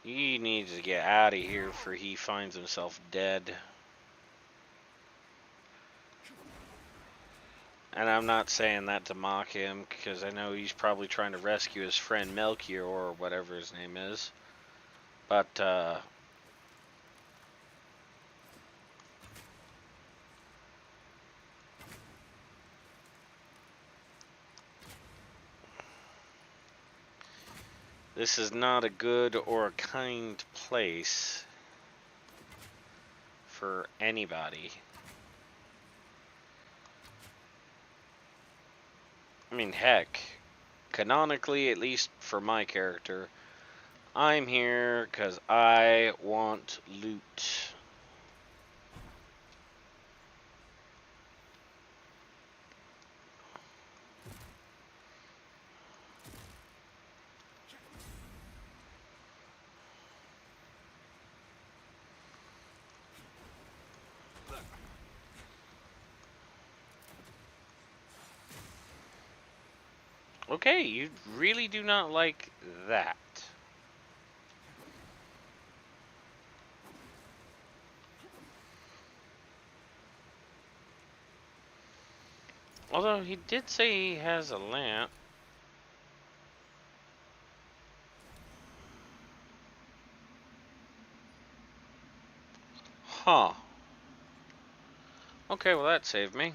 S1: He needs to get out of here before he finds himself dead. And I'm not saying that to mock him, because I know he's probably trying to rescue his friend Melchior, or whatever his name is. But, this is not a good or a kind place for anybody. I mean, heck, canonically, at least for my character, I'm here because I want loot. Okay, you really do not like that. Although he did say he has a lamp. Huh. Okay, well that saved me.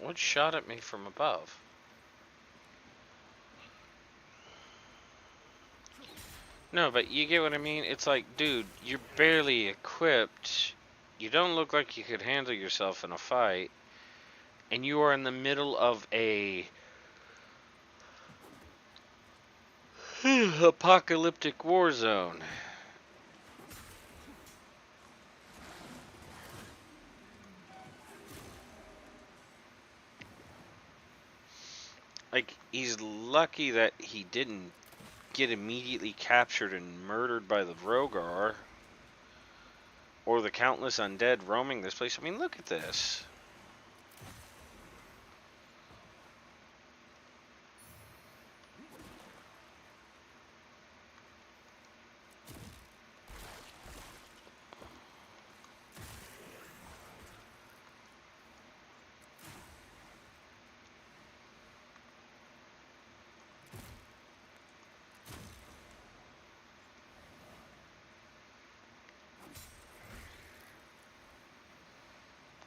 S1: What shot at me from above? No, but you get what I mean? It's like, dude, you're barely equipped. You don't look like you could handle yourself in a fight. And you are in the middle of a apocalyptic war zone. Like, he's lucky that he didn't get immediately captured and murdered by the rogar. Or the countless undead roaming this place. I mean, look at this.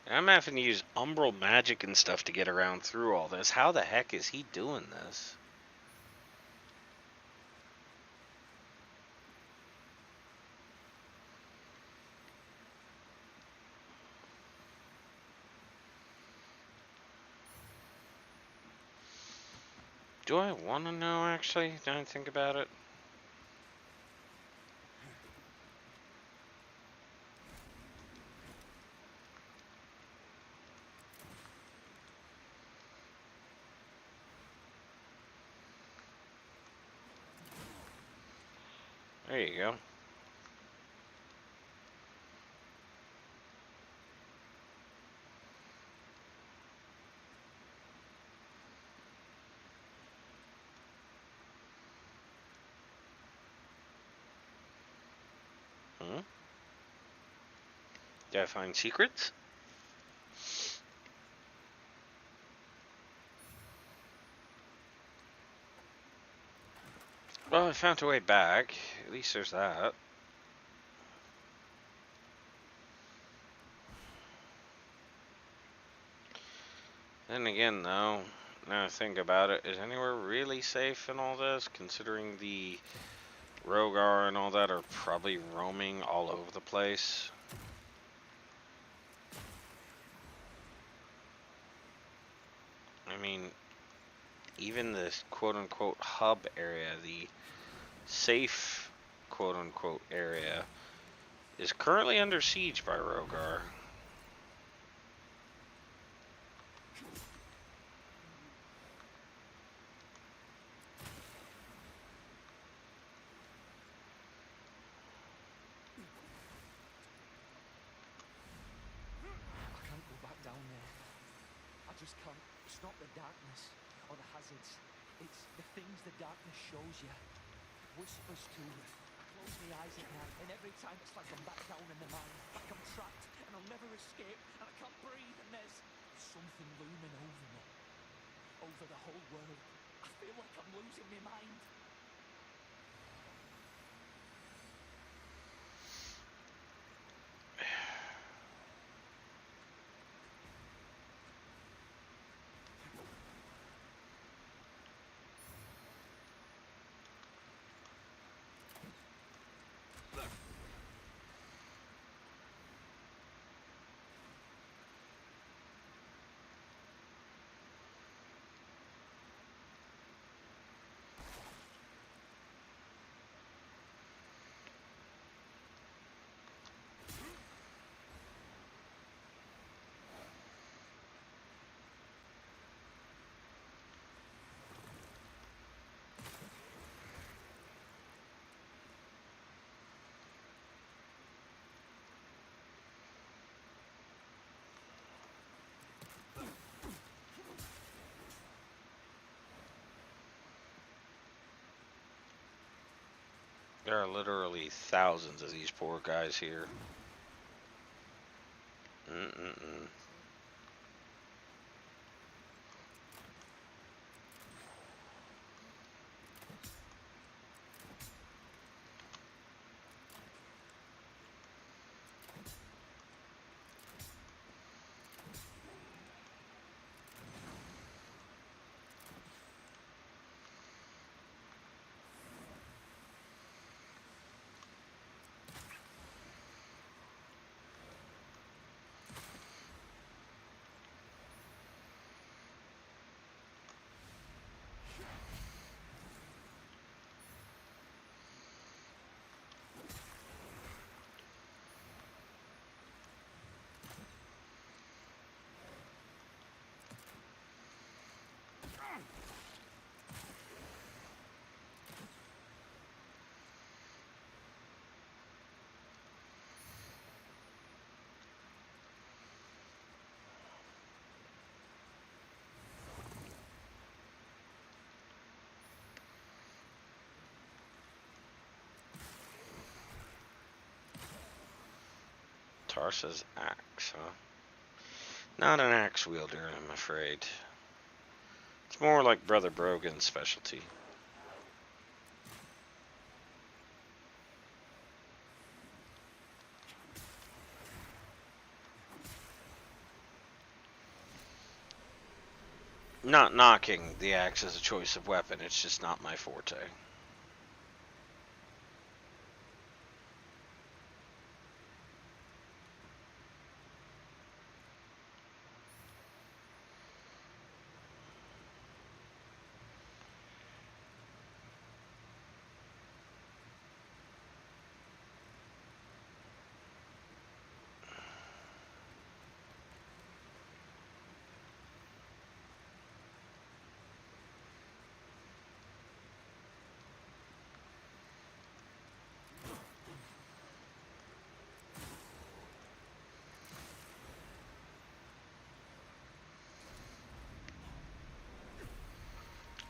S1: I'm having to use umbral magic and stuff to get around through all this. How the heck is he doing this? Do I want to know, actually? Don't I think about it? There you go. Hmm? Did I find secrets? Well, I found a way back. At least there's that. Then again, though, now I think about it, is anywhere really safe in all this, considering the rogar and all that are probably roaming all over the place? I mean, even the quote-unquote hub area, the safe quote-unquote area, is currently under siege by rogar.
S4: I can't go back down there. I just can't. It's not the darkness or the hazards. It's the things the darkness shows you. Whispers to you. I close my eyes at night, and every time it's like I'm back down in the mine. Like I'm trapped, and I'll never escape, and I can't breathe, and there's something looming over me. Over the whole world. I feel like I'm losing my mind.
S1: There are literally thousands of these poor guys here. Mm-mm-mm. Tarsa's axe, huh? Not an axe wielder, I'm afraid. It's more like Brother Brogan's specialty. Not knocking the axe as a choice of weapon, it's just not my forte.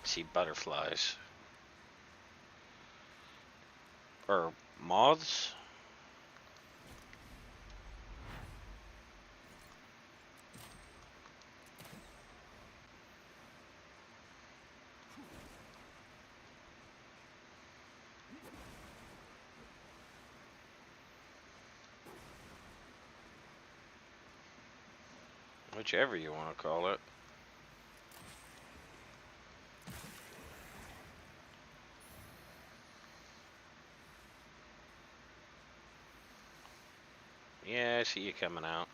S1: See butterflies. Or moths? Whichever you want to call it. Yeah, I see you coming out.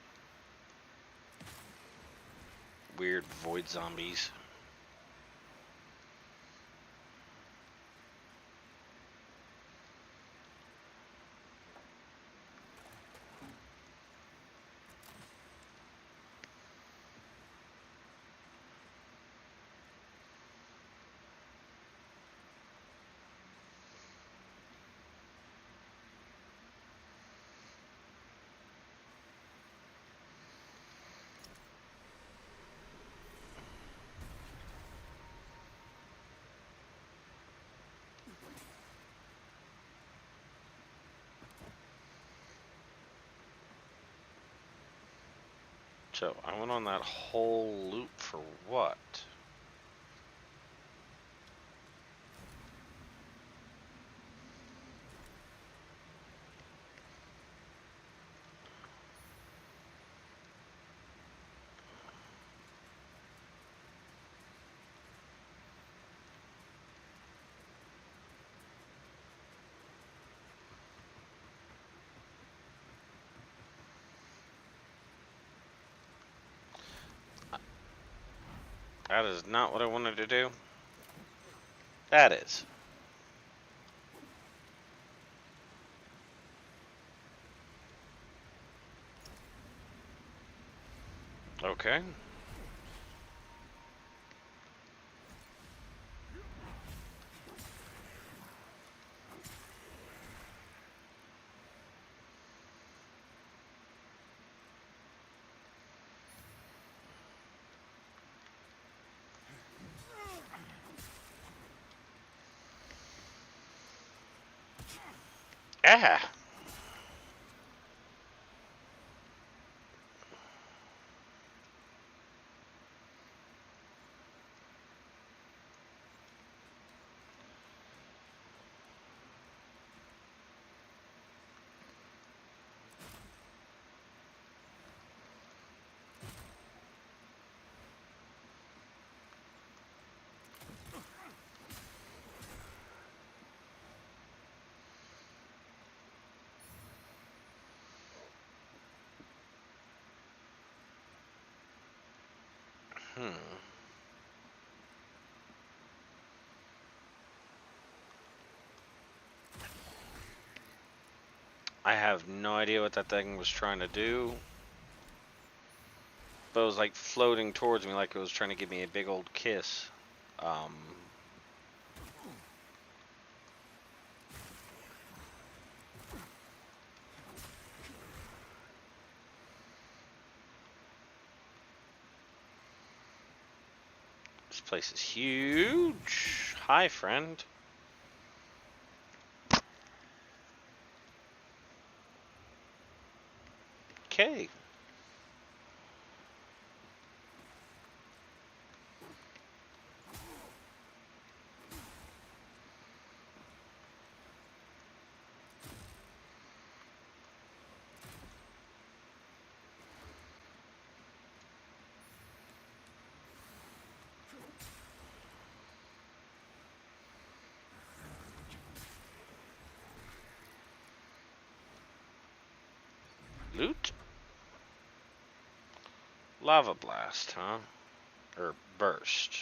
S1: Weird void zombies. So, I went on that whole loop for what? That is not what I wanted to do. That is. Okay. Ah! I have no idea what that thing was trying to do. But it was like floating towards me like it was trying to give me a big old kiss. This place is huge. Hi, friend. Okay. Loot? Lava blast, huh? Or burst.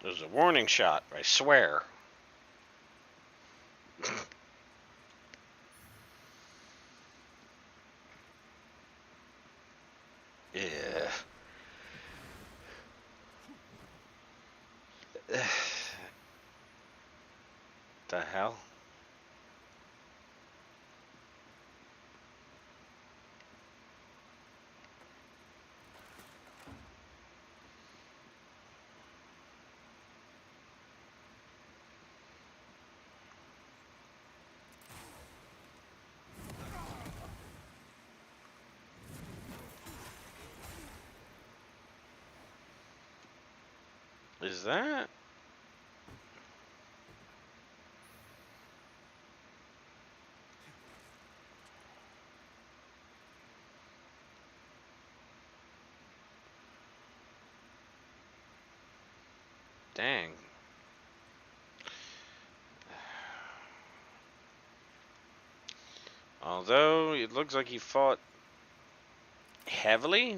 S1: There's a warning shot, I swear. Yeah. The hell? Is that? Dang. Although it looks like he fought heavily.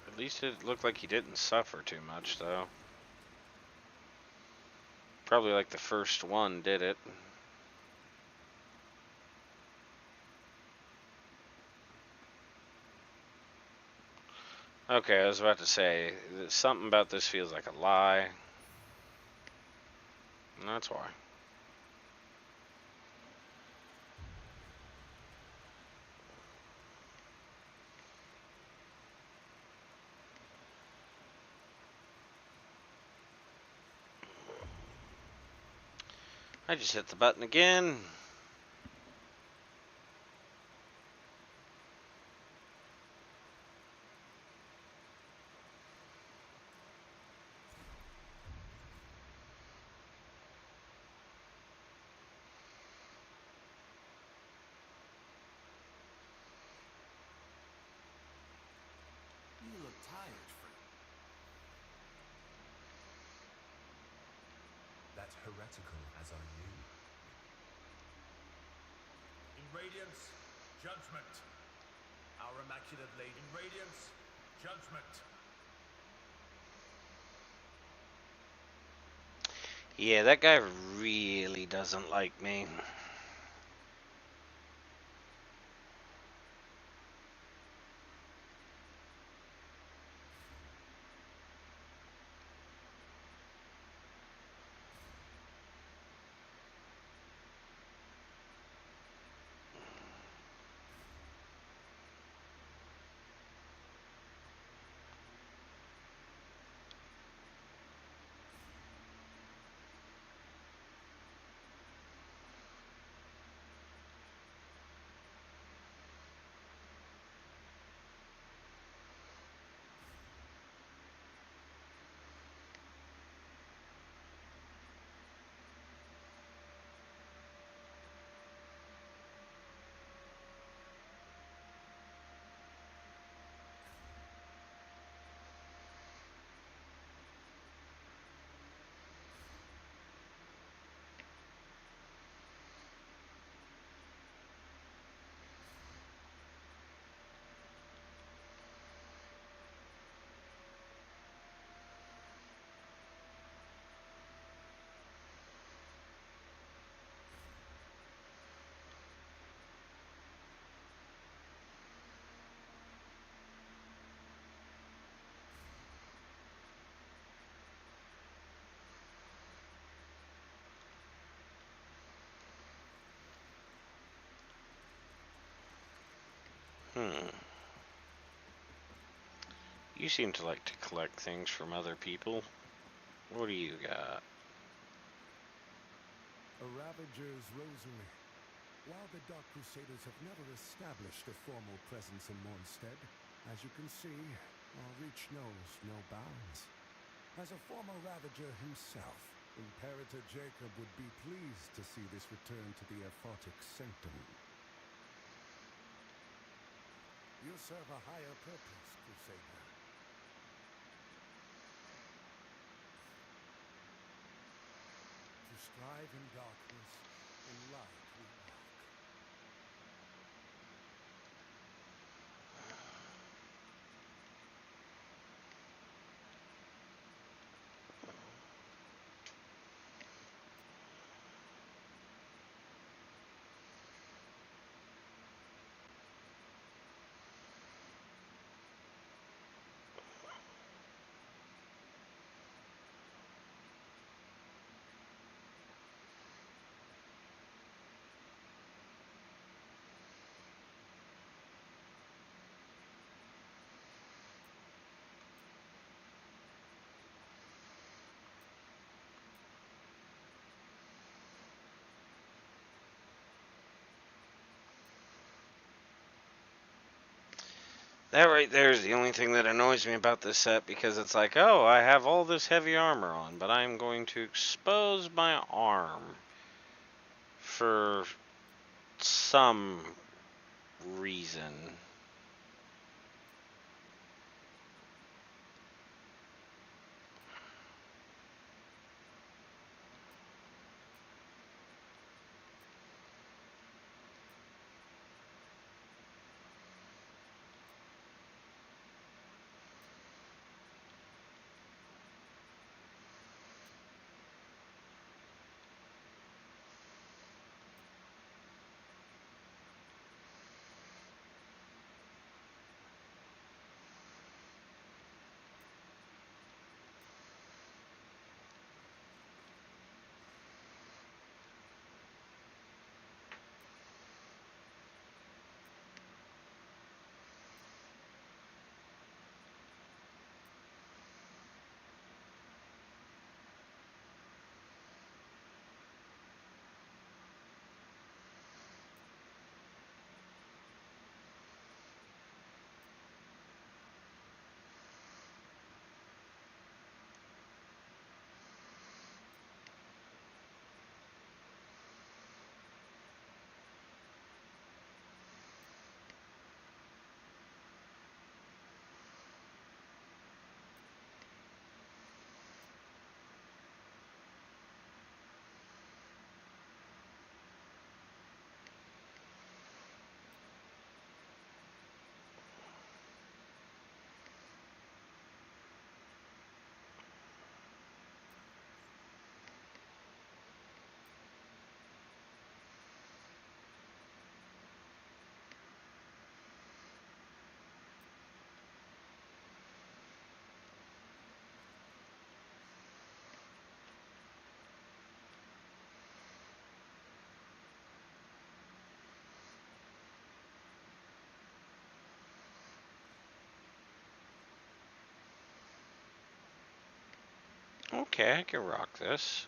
S1: At least it looked like he didn't suffer too much, though. Probably like the first one did it. Okay, I was about to say, something about this feels like a lie. And that's why. I just hit the button again.
S2: You look tired, friend. That's heretical, as are you.
S5: In radiance, judgment. Our immaculate lady. In radiance, judgment.
S1: Yeah, that guy really doesn't like me. Hmm. You seem to like to collect things from other people. What do you got?
S2: A Ravager's Rosary. While the Dark Crusaders have never established a formal presence in Mornstead, as you can see, our reach knows no bounds. As a former Ravager himself, Imperator Jacob would be pleased to see this return to the Aphotic Sanctum. You serve a higher purpose, Crusader. To strive in darkness, in light we walk.
S1: That right there is the only thing that annoys me about this set, because it's like, oh, I have all this heavy armor on, but I'm going to expose my arm for some reason. Okay, I can rock this.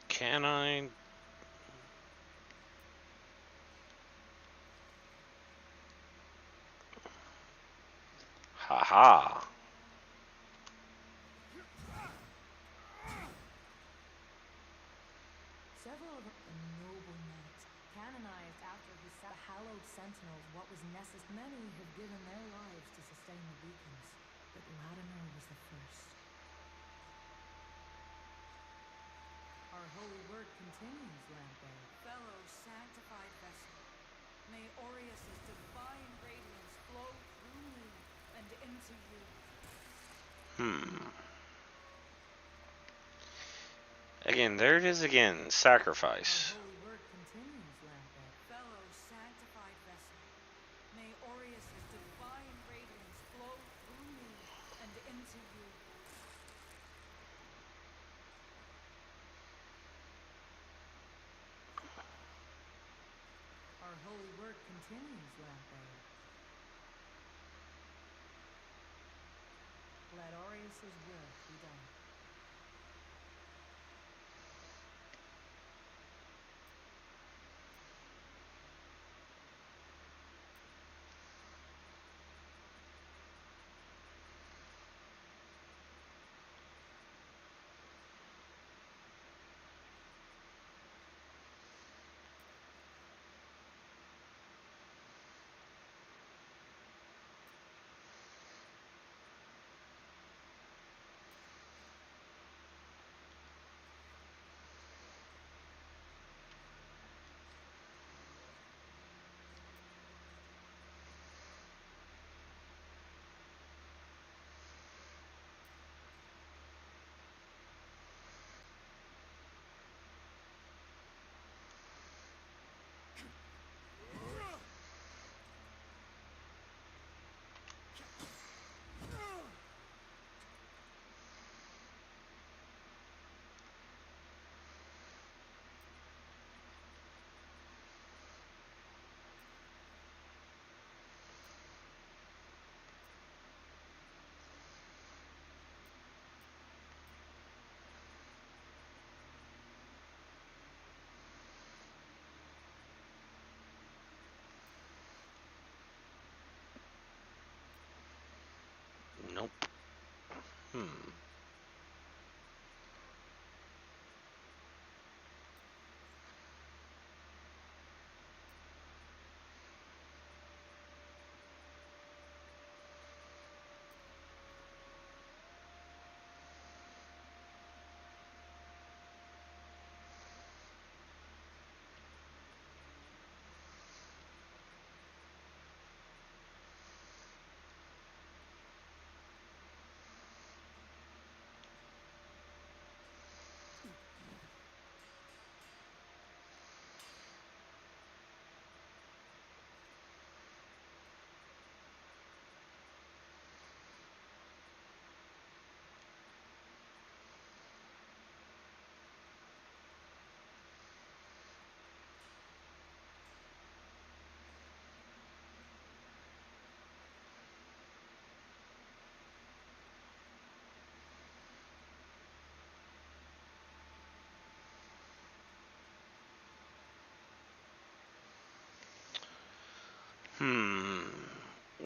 S1: Can I? Haha.
S3: Several of the noble knights canonized after he set the hallowed sentinels what was necessary. Many have given their lives to sustain the beacons, but Latimer was the first. Our holy work continues, Lampe.
S6: Fellow sanctified vessel, may Aureus's divine radiance flow through me and into you.
S1: Again, there it is again. Sacrifice.
S3: Our holy work continues, Lampe.
S6: Fellow sanctified vessel, may Aureus's divine radiance flow through me and into you.
S3: Our holy work continues, Lampe. Let Aureus's will be done.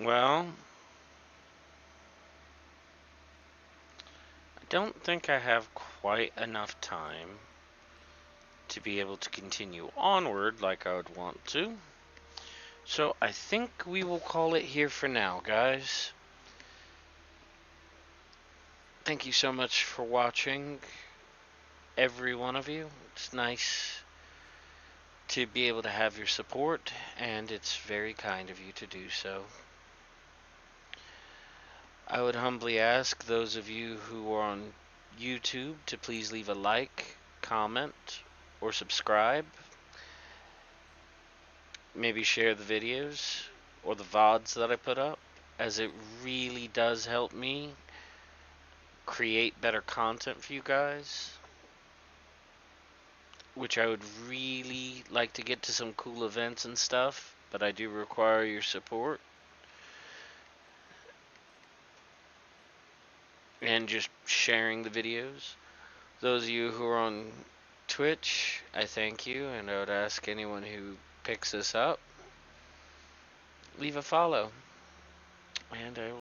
S1: Well, I don't think I have quite enough time to be able to continue onward like I would want to. So I think we will call it here for now, guys. Thank you so much for watching, every one of you. It's nice to be able to have your support, and it's very kind of you to do so. I would humbly ask those of you who are on YouTube to please leave a like, comment, or subscribe. Maybe share the videos or the VODs that I put up, as it really does help me create better content for you guys. Which I would really like to get to some cool events and stuff, but I do require your support. And just sharing the videos. Those of you who are on Twitch, I thank you, and I would ask anyone who picks this up, leave a follow. And I will